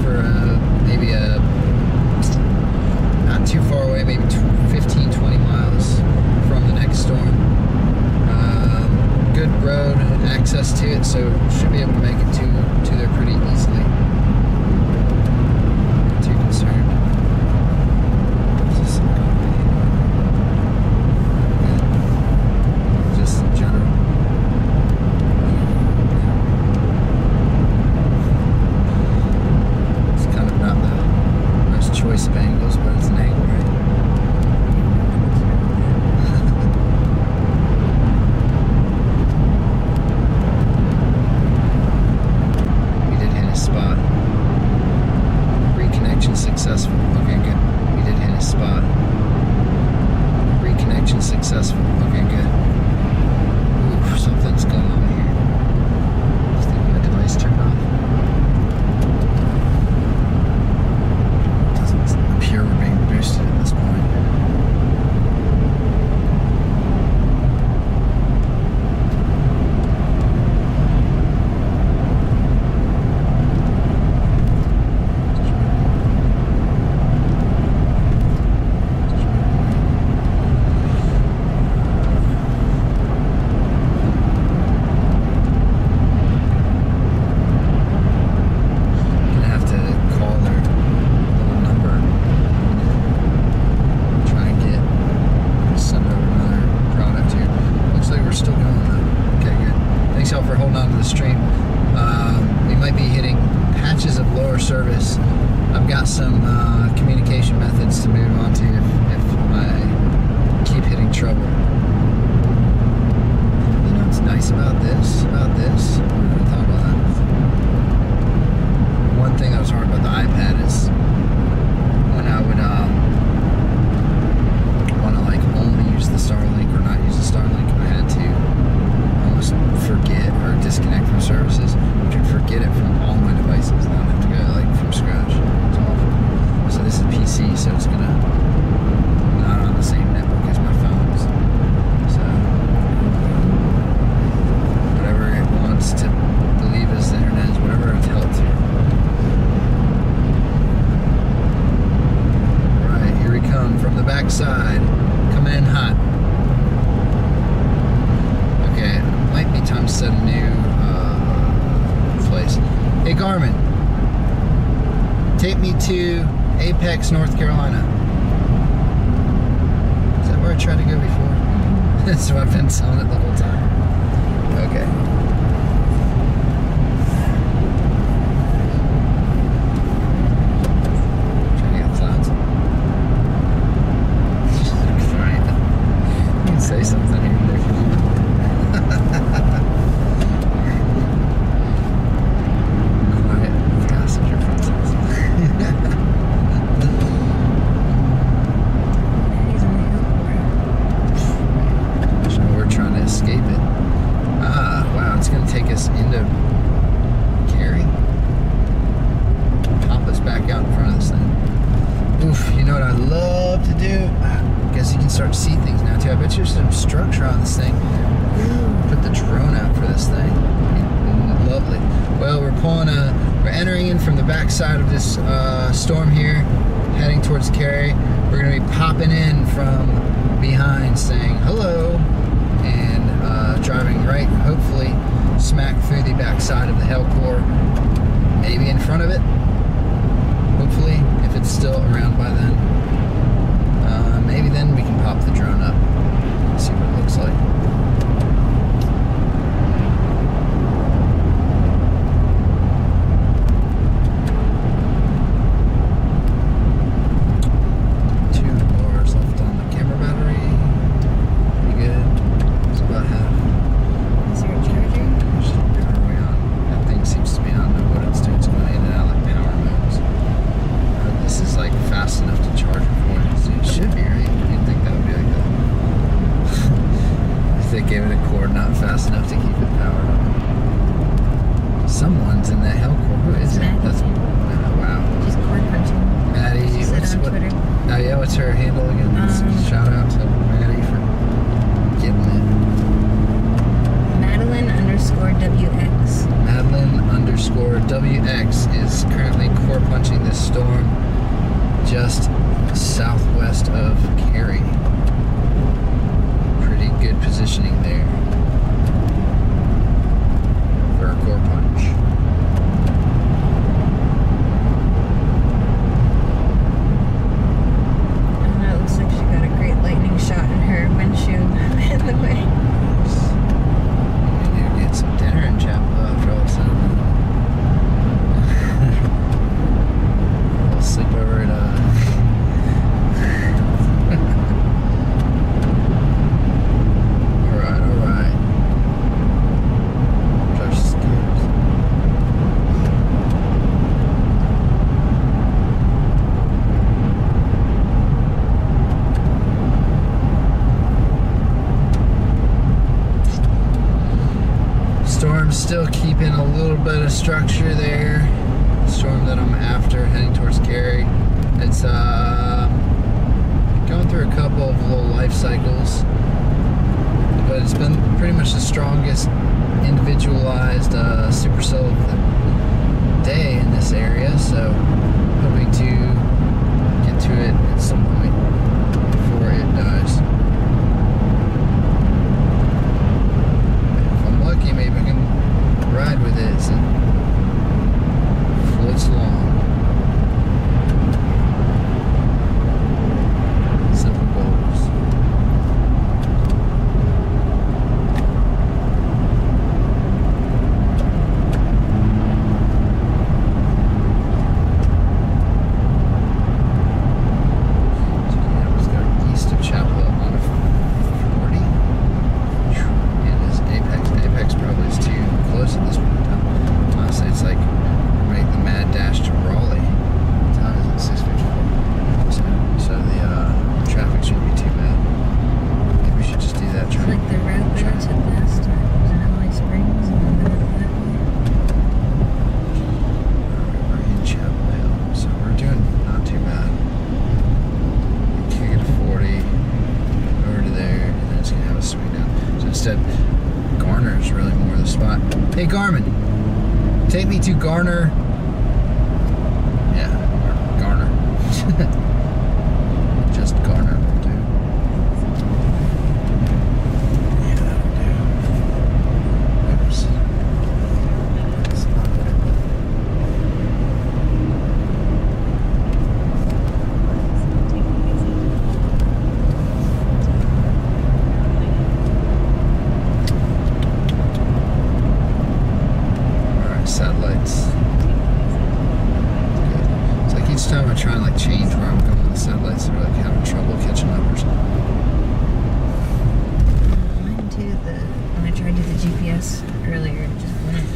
for maybe not too far away, maybe 15, 20 miles from the next storm. Good road access to it, so should be able to make it to there pretty easily. Not too concerned. Just in general. Choice of angles, but it's an angle, right? We did hit a holding on to the stream. We might be hitting patches of lower service. I've got some communication methods to move on to if I keep hitting trouble. You know what's nice about this? What did I talk about that? One thing that was hard about the iPad is when I would want to like only use the Starlink or not use the Starlink, I had to almost forget or disconnect from services, which would forget it from all my devices. Then I'd have to go like from scratch. It's awful. So this is PC, so it's gonna not on the same network as my phones. So whatever it wants to believe is the internet is whatever I tell it to. Alright, here we come from the backside. Coming in hot. Okay, might be time to set a new place. Hey Garmin, take me to Apex, North Carolina. Is that where I tried to go before? So I've been telling it the whole time. Okay. Trying to get clouds. Right. You can say something here. Quiet passenger princess. We're trying to escape it. Ah, wow, it's gonna take us into Cary. Pop us back out in front of this thing. Oof, you know what I'd love to do? Because you can start to see things now too. I bet there's some structure on this thing. Put the drone out for this thing. Lovely. Well, we're entering in from the backside of this storm here, heading towards Cary. We're gonna be popping in from behind, saying hello, and driving right, hopefully, smack through the backside of the hail core, maybe in front of it. Hopefully, if it's still around by then. Maybe then we can pop the drone up and see what it looks like. Still keeping a little bit of structure there. Storm that I'm after, heading towards Cary. It's going through a couple of little life cycles, but it's been pretty much the strongest individualized supercell of the day in this area, so hoping to get to it at some point before it dies. If I'm lucky, maybe I can ride with it as it floats along. Simple goals. Hey Garmin, take me to Garner. Yeah, Garner. Just Garner will do. Yeah, that'll do. Oops. That's not good. Satellites. Good. It's like each time I try and like change where I'm going, the satellites are like having trouble catching up or something. Mine too. When I tried to do the GPS earlier, it just went.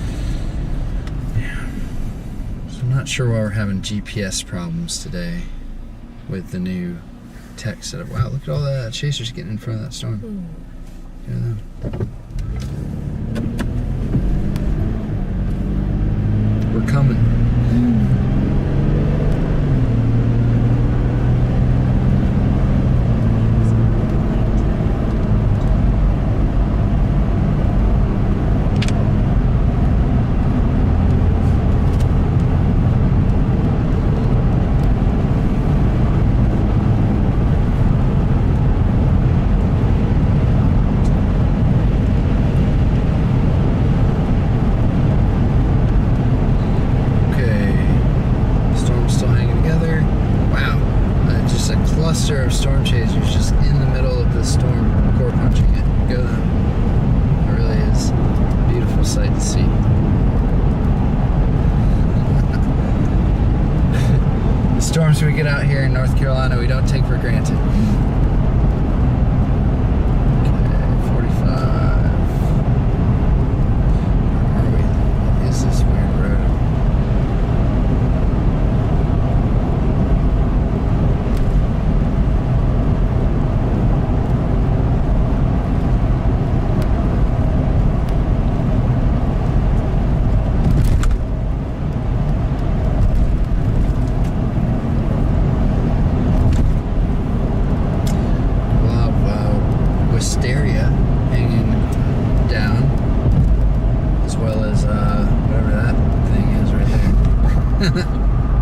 Yeah. So I'm not sure why we're having GPS problems today with the new tech setup. Wow, look at all that chasers getting in front of that storm. Look at them. We're coming. Cluster of storm chasers just in the middle of the storm, core punching it. Go them. It really is a beautiful sight to see. The storms we get out here in North Carolina, we don't take for granted. Okay, 45. Where are we? What is this weird road?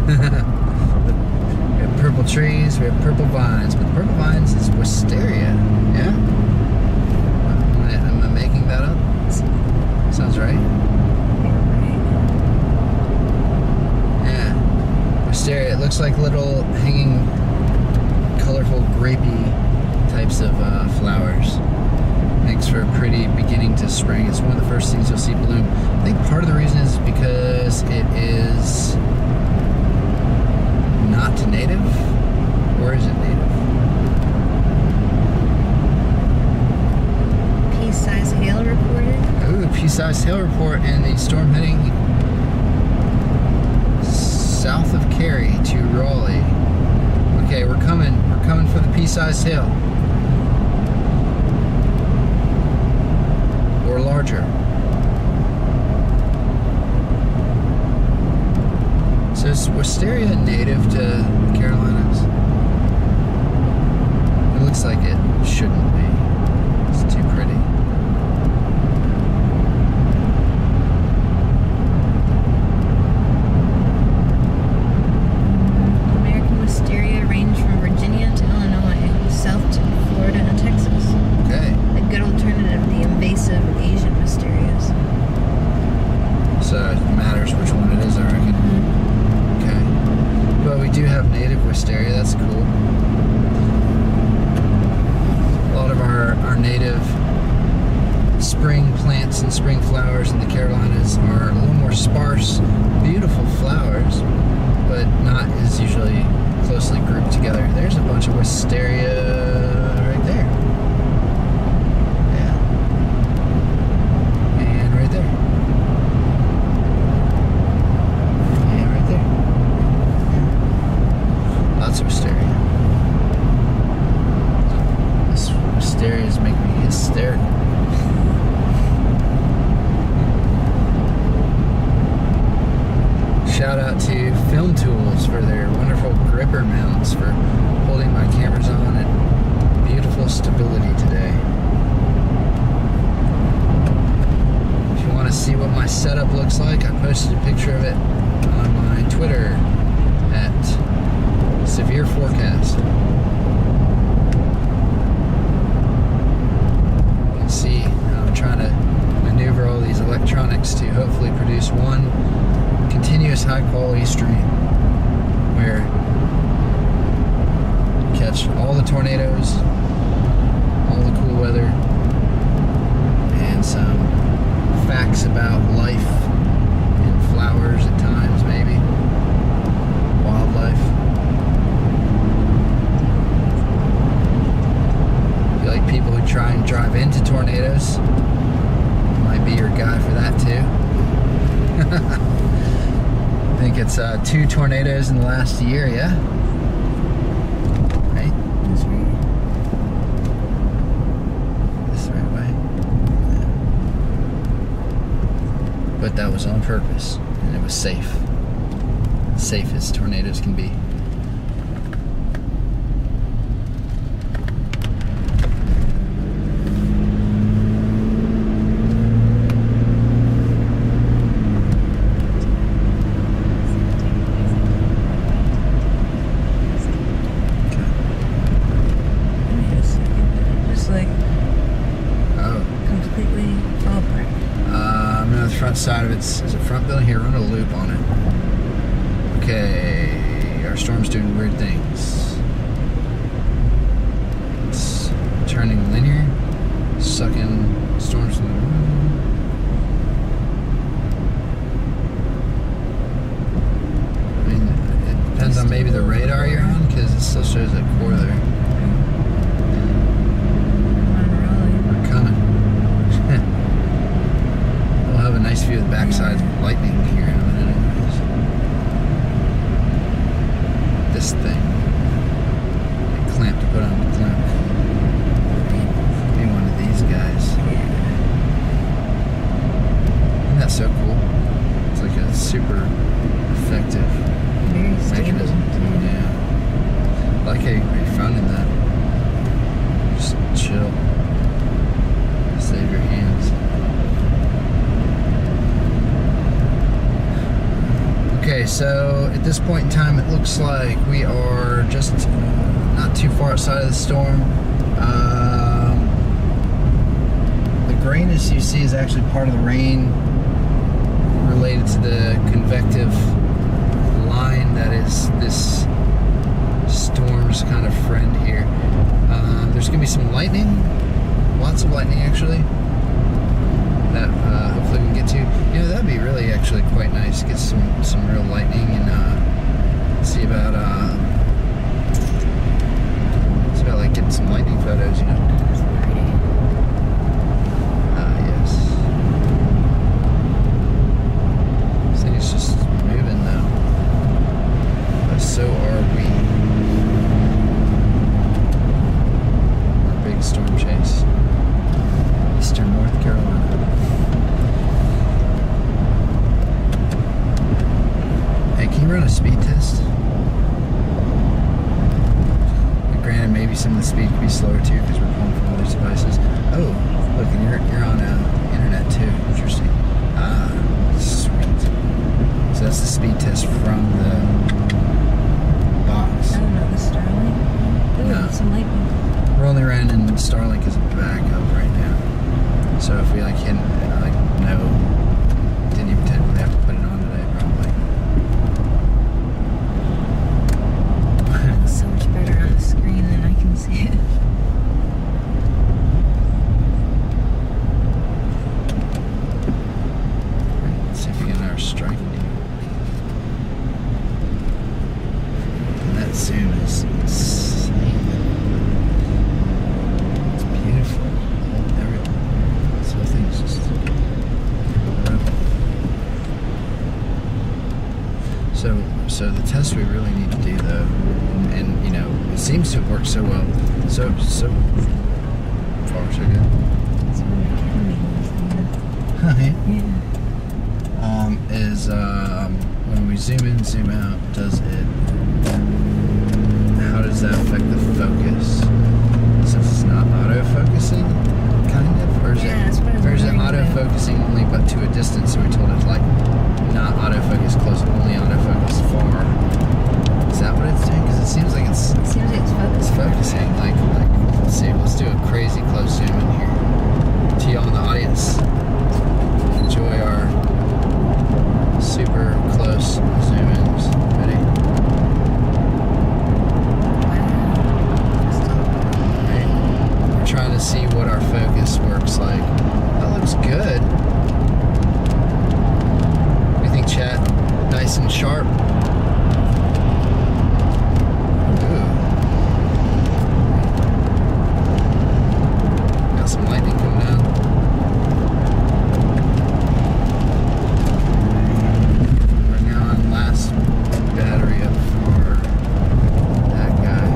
We have purple trees, we have purple vines, but purple vines is wisteria, yeah? Am I making that up? Sounds right. Yeah, wisteria, it looks like little hanging, colorful, grapey types of flowers. Makes for a pretty beginning to spring. It's one of the first things you'll see bloom. I think part of the reason is because it is not native, or is it native? Pea-sized hail reported. Ooh, pea-sized hail report, and the storm heading south of Cary to Raleigh. Okay, we're coming for the pea-sized hail. Or larger. So is wisteria native to the Carolinas? It looks like it shouldn't be. It's too pretty. American wisteria range from Virginia to Illinois, south to Florida and Texas. Okay. A good alternative to the invasive Asian wisterias. So it matters which one it is, I reckon. Okay. But we do have native wisteria, that's cool. A lot of our native spring plants and spring flowers in the Carolinas are a little more sparse, beautiful flowers, but not as usually closely grouped together. There's a bunch of wisteria right there. Yeah. And right there. And right there. Yeah. Lots of wisteria. This wisteria is making me hysterical. Shout out to Film Tools for their wonderful gripper mounts for holding my cameras on at beautiful stability today. If you want want to see what my setup looks like, I posted a picture of it on my Twitter at Severe Forecast. You can see how I'm trying to maneuver all these electronics to hopefully produce one continuous high quality stream where you catch all the tornadoes, all the cool weather, and some facts about life and flowers at times, maybe wildlife. If you like people who try and drive into tornadoes, might be your guy for that too. I think it's 2 tornadoes in the last year, yeah? Right? That's right. This the right way? Yeah. But that was on purpose, and it was safe. Safe as tornadoes can be. Side of it's is a front building here. Run a loop on it. Okay, our storm's doing weird things. It's turning linear, sucking storms from the room. I mean, it depends on maybe the radar you're on, because it still shows that core there. We're coming. We'll have a nice view of the backside lightning here in a minute anyways. This thing. A clamp to put on the clamp. Be one of these guys. Isn't that so cool? It's like a super effective mechanism. Yeah. I like how you're finding that. Just chill. Save your hands. Okay, so at this point in time, it looks like we are just not too far outside of the storm. The grayness you see is actually part of the rain related to the convective line that is this storm's kind of friend here. There's going to be some lightning, lots of lightning actually. That hopefully we can get to. You know, that'd be really actually quite nice. Get some real lightning and see about like getting some lightning photos. You know. Yes. This thing is just moving though. But so are we. Our big storm chase. Eastern North Carolina. Can you run a speed test? And granted, maybe some of the speed could be slower too because we're pulling from all these devices. Oh, look, and you're on internet too. Interesting. Sweet. So that's the speed test from the box. I don't know, the Starlink. Ooh, No. some lightning. We're only running Starlink as a backup right now. So if we didn't even technically have to put it on today, probably. It's so much better on the screen than I can see it. Let's see if we get our striking here. And that zoom is insane. It's beautiful. Everything. This whole thing's just incredible. So the test we really need to do though, and you know, it seems to have worked so well. So far so good. That's what my camera was. Yeah. Yeah. Is when we zoom in, zoom out, how does that affect the focus? Since it's not auto-focusing, kind of, or Or is Yeah, that's what I was or is it wondering about. autofocusing only but to a distance? So we told it like not autofocus close, only autofocus far. Is that what it's doing? Because it seems like it's It seems like it's focusing. like let's see, let's do a crazy close zoom in here. To y'all in the audience, enjoy our super close zoom ins. Ready? Right. We're trying to see what our focus works like. That looks good. What do you think, chat? Nice and sharp. Some lightning coming down. We're now on last battery up for that guy.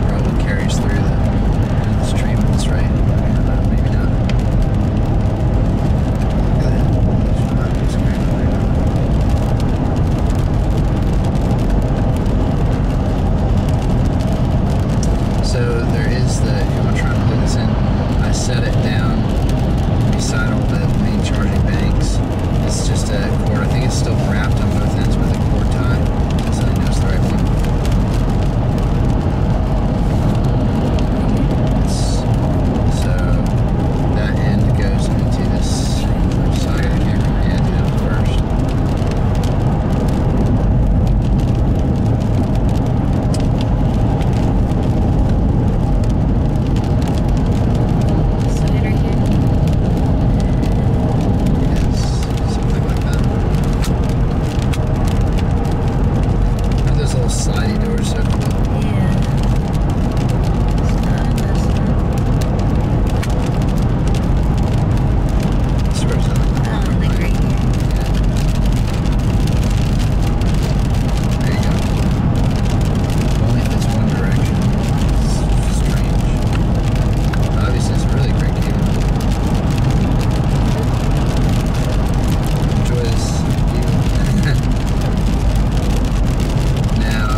Probably carries through the stream if it's right. Maybe not. Look at that. So there is the, if you want to try and plug this in, I set it down beside all the main charging banks. It's just a cord. I think it's still wrapped on both ends with a cord tie. So I know it's the right one. So that end goes into this side of the camera. Yeah, do that first. Side right here. Yes, something like that. And those little slidey doors so cool. Yeah. Where's that? Like right here. There you go. Only if it's one direction. It's strange. Obviously, it's a really great camera. Enjoy this view. Now,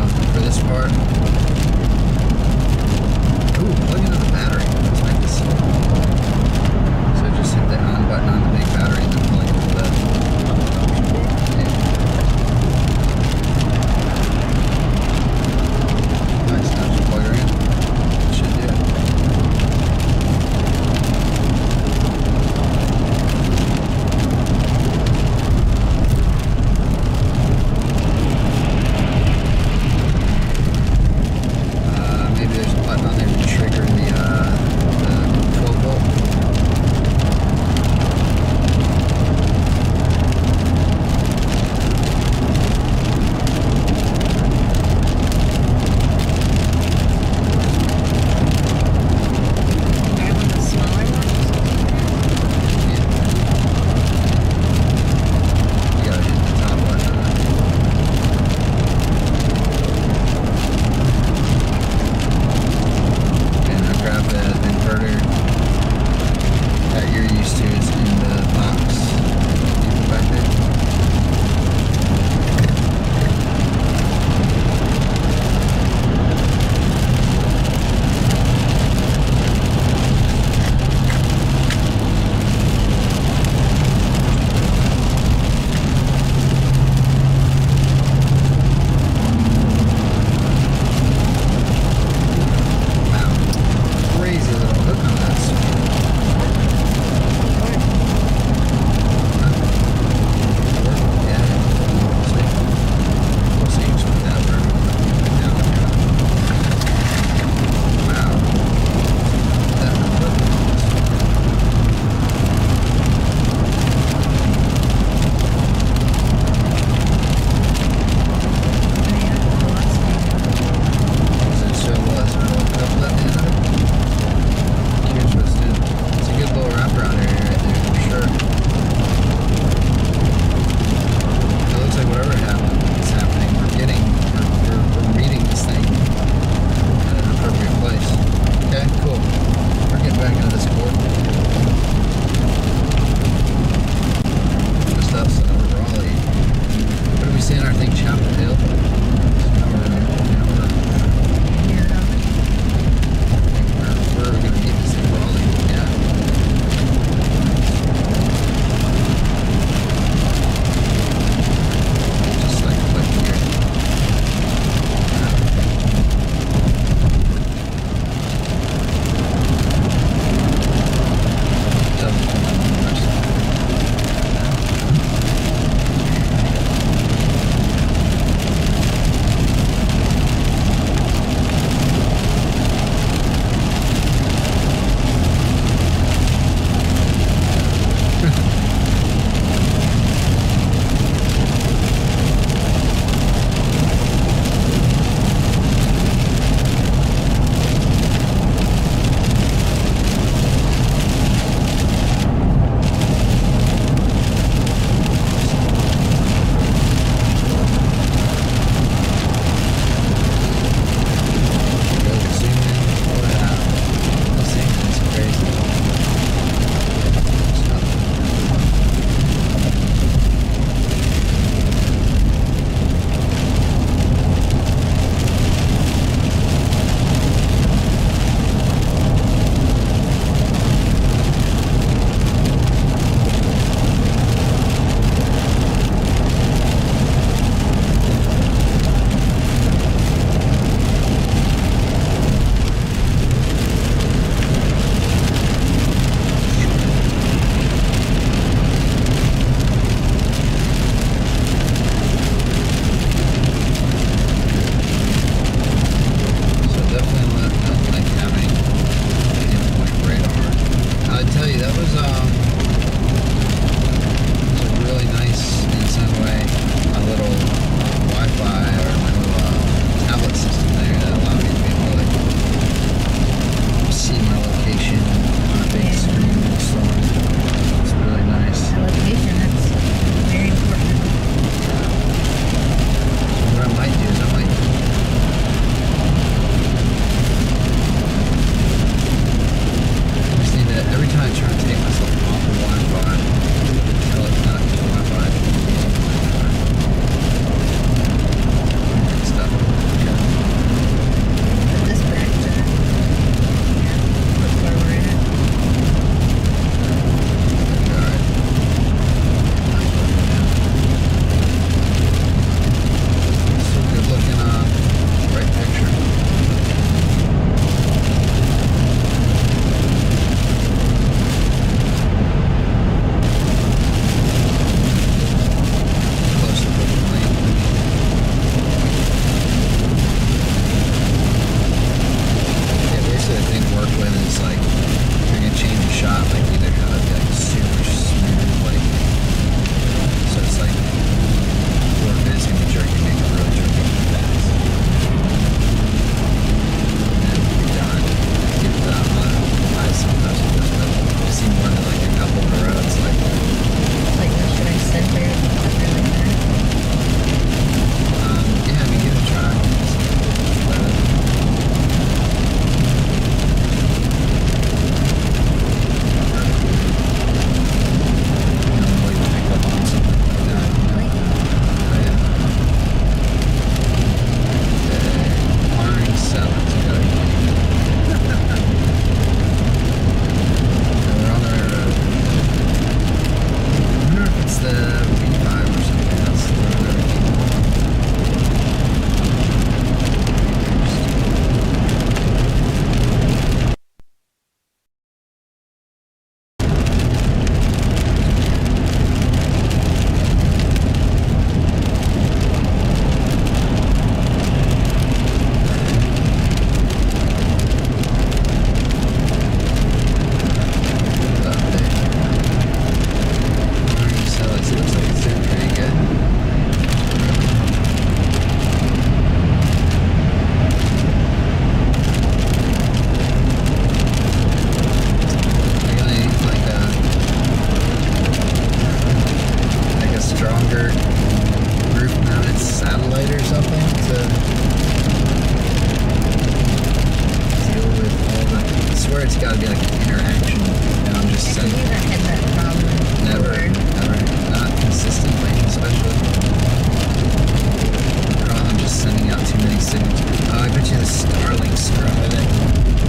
scrub with it.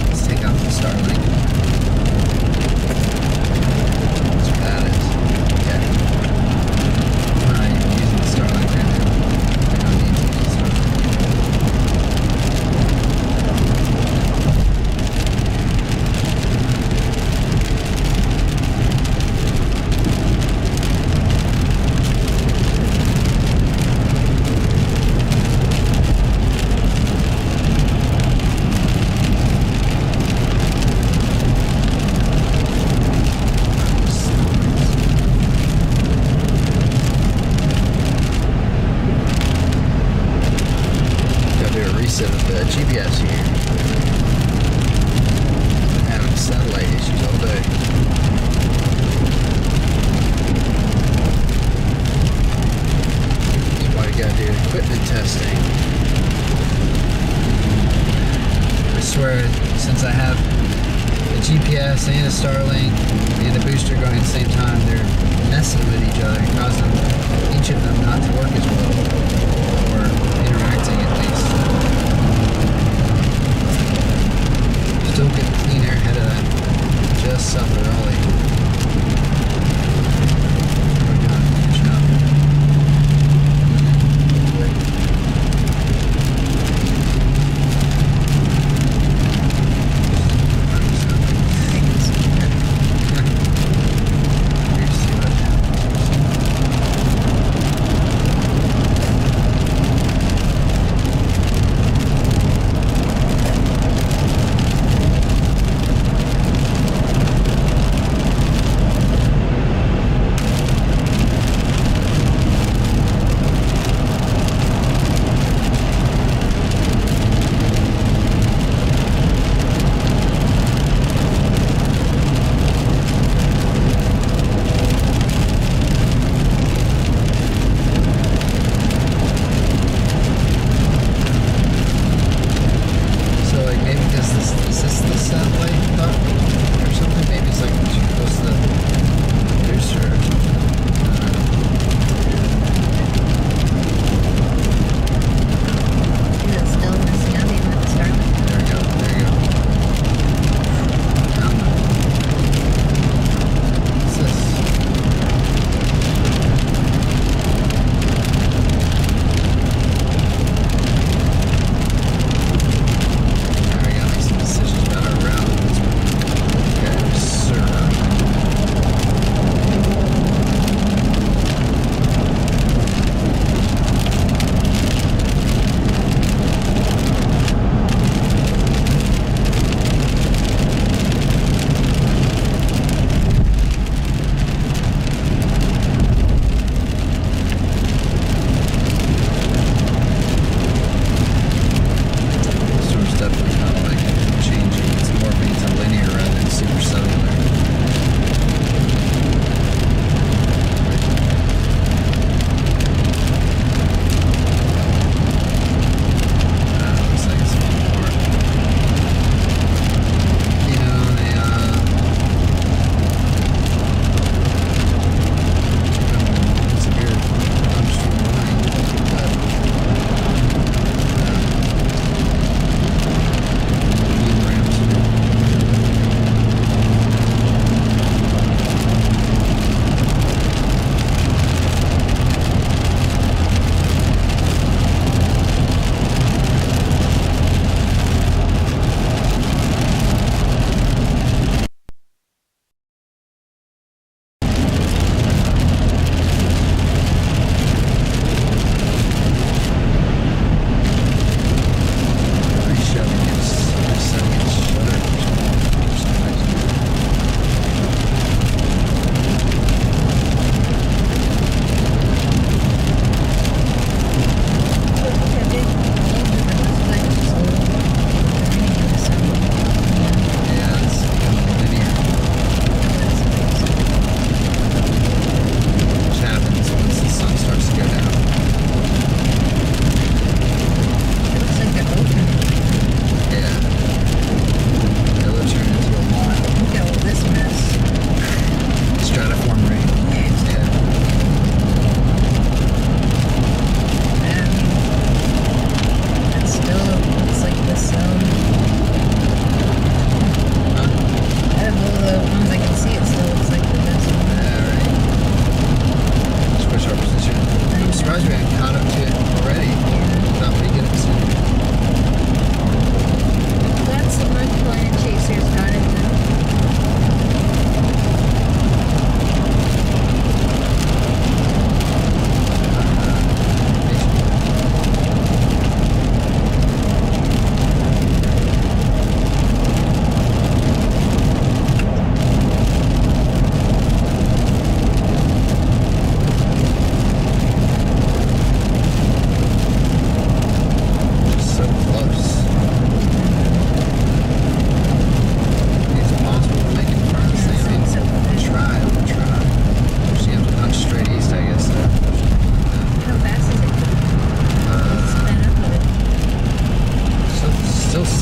Let's take out the Starlink. That's what that is. Okay. I'm not even using the Starlink right now. I don't need to use the Starlink. Reset of the GPS here. Been having satellite issues all day. That's why you gotta do equipment testing. I swear, since I have a GPS and a Starlink and a booster going at the same time, they're messing with each other and causing each of them not to work as well, or interacting at least. Still getting clean air ahead of that, just south of Raleigh. We're gonna finish up.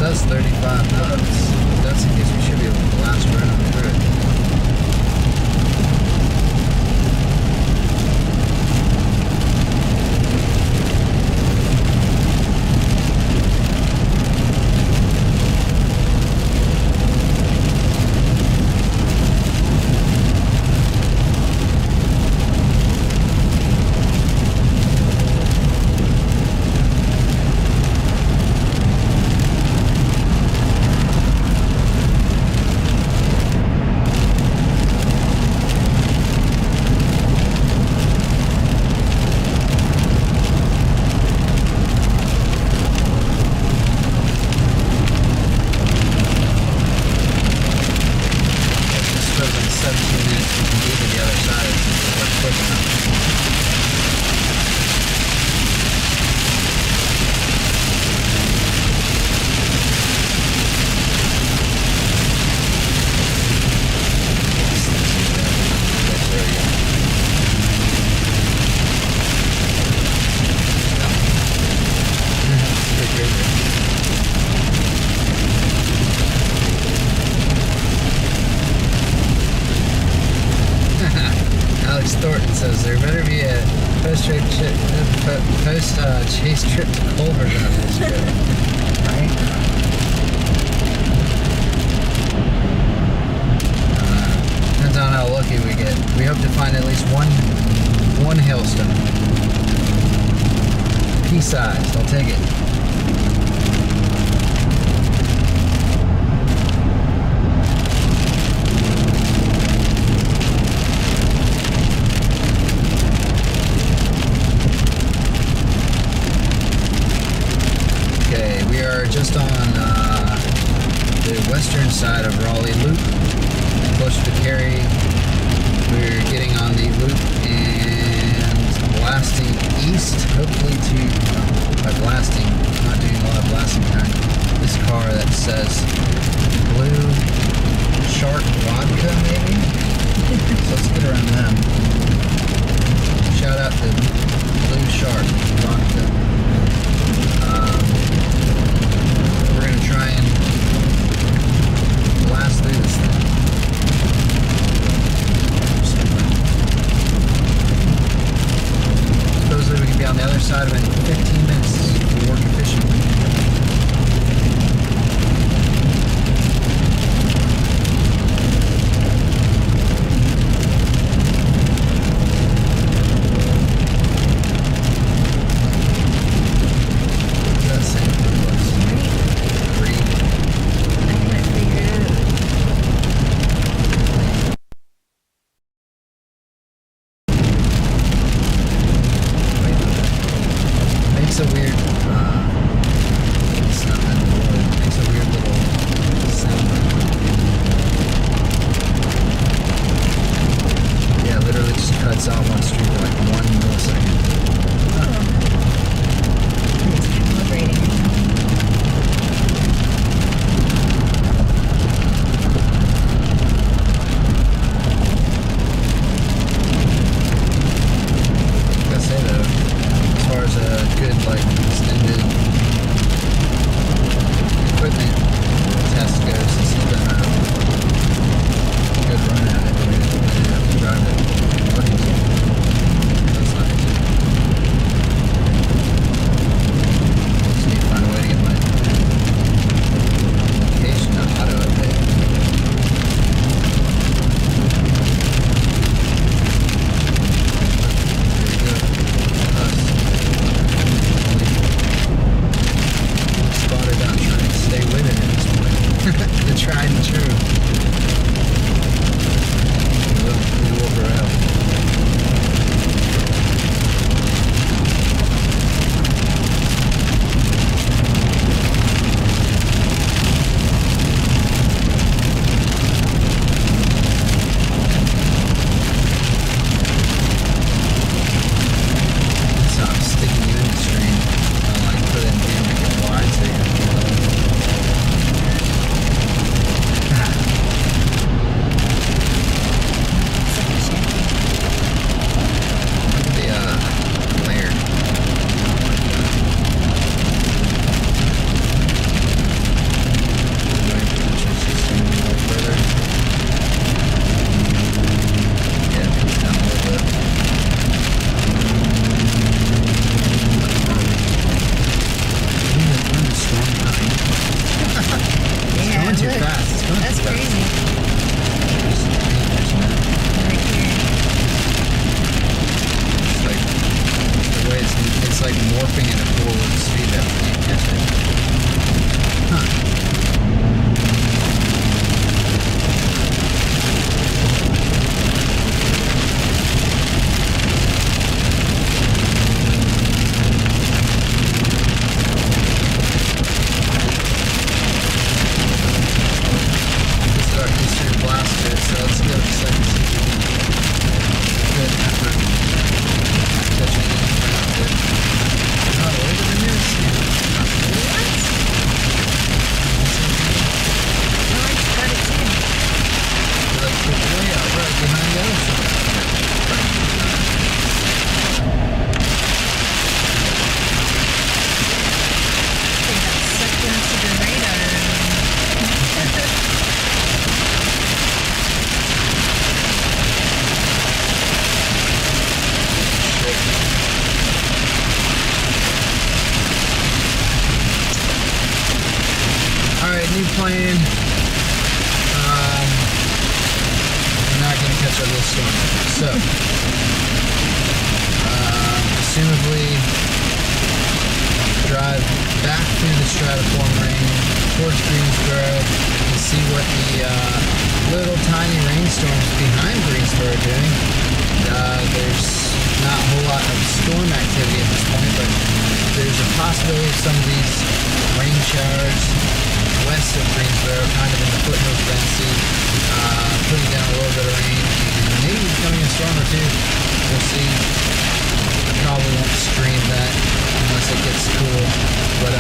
says 35 knots. That's in case we should be able to blast right on through it. Says there better be a post-chase trip to Culver on this trip, right? Depends on how lucky we get. We hope to find at least one hailstone. Pea-sized, I'll take it. Just on the western side of Raleigh Loop, closer to Cary. We're getting on the loop and blasting east, hopefully to, by blasting, not doing a lot of blasting behind this car that says Blue Shark Vodka, maybe? So let's get around them. Shout out to Blue Shark Vodka. We're going to try and blast through this thing. Supposedly we can be on the other side of it in 15 minutes if we work efficiently. continue playing. We're not going to catch up this storm. So, assumably, drive back through the stratiform range towards Greensboro and see what the little tiny rainstorms behind Greensboro are doing. There's not a whole lot of storm activity at this point, but there's a possibility of some of these rain showers west of Greensboro, kind of in the foothills of NC, putting down a little bit of rain, and maybe becoming a storm or two. We'll see. I probably won't stream that unless it gets cool, but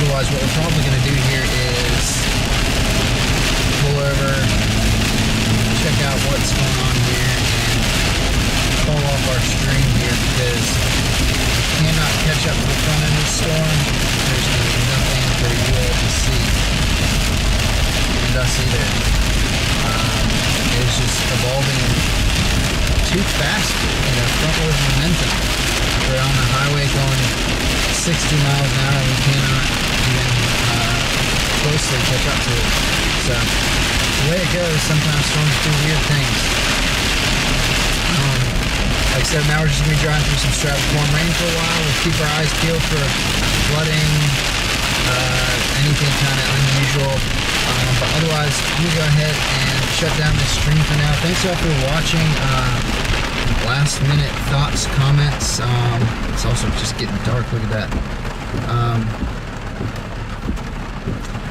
otherwise what we're probably going to do here is pull over, check out what's going on here, and call off our stream here because we cannot catch up to the front end of the storm. There's going to be nothing for you all to see, and us either. It's just evolving too fast in a frontward momentum. We're on the highway going 60 miles an hour. We cannot even closely catch up to it. So the way it goes, sometimes storms do weird things. Like I said, now we're just going to be driving through some stratiform rain for a while. We'll keep our eyes peeled for flooding, anything kind of unusual. But otherwise, I'm going to go ahead and shut down this stream for now. Thanks all for watching. Last minute thoughts, comments. It's also just getting dark. Look at that.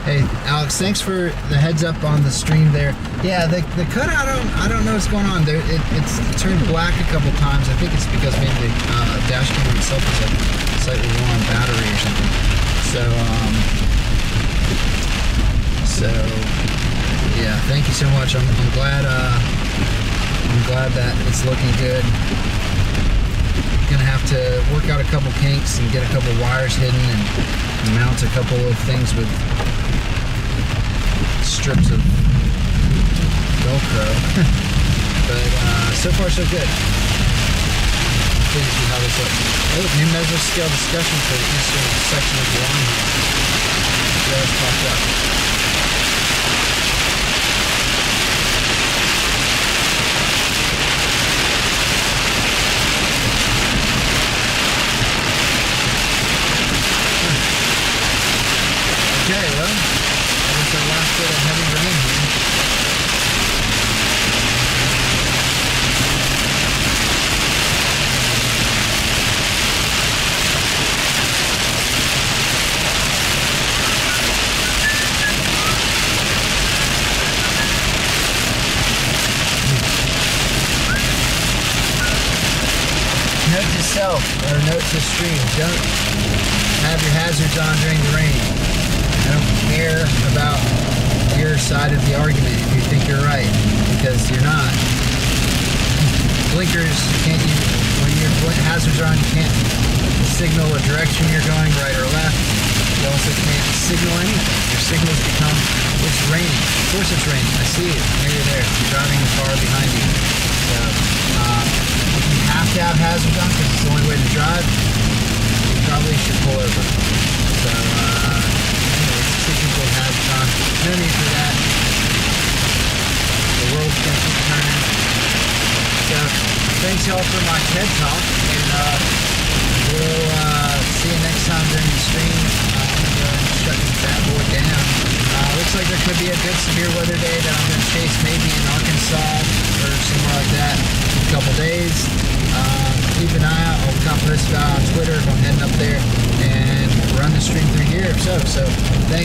Hey, Alex, thanks for the heads up on the stream there. Yeah, the cutout, I don't know what's going on there. It's turned black a couple times. I think it's because maybe the dash cam itself is like slightly low on battery or something. So yeah, thank you so much. I'm glad that it's looking good. Gonna have to work out a couple kinks and get a couple wires hidden and mount a couple of things with strips of Velcro. But so far so good. Pleased with how this looks. Oh, new mesoscale discussion for the eastern section of the line here. Just popped up. Okay, well, that was our last bit of heavy rain here. Note to self, or note to stream, don't have your hazards on during the rain. I don't care about your side of the argument if you think you're right, because you're not. Blinkers, when your hazards are on, you can't signal a direction you're going, right or left. You also can't signal anything. Your signals become, it's raining. Of course it's raining. I see it. Maybe you're there. You're driving a car behind you. So, if you have to have hazards on because it's the only way to drive, you probably should pull over. So, people have no need for that. The world's gonna keep turning. So thanks y'all for my TED talk, and we'll see you next time during the stream. I'm gonna go and shut this bad boy down. Looks like there could be a good severe weather day that I'm gonna chase maybe in Arkansas or somewhere like that in a couple days. Keep an eye out. I'll put this on Twitter if I'm heading up there and run the stream through here. So thanks.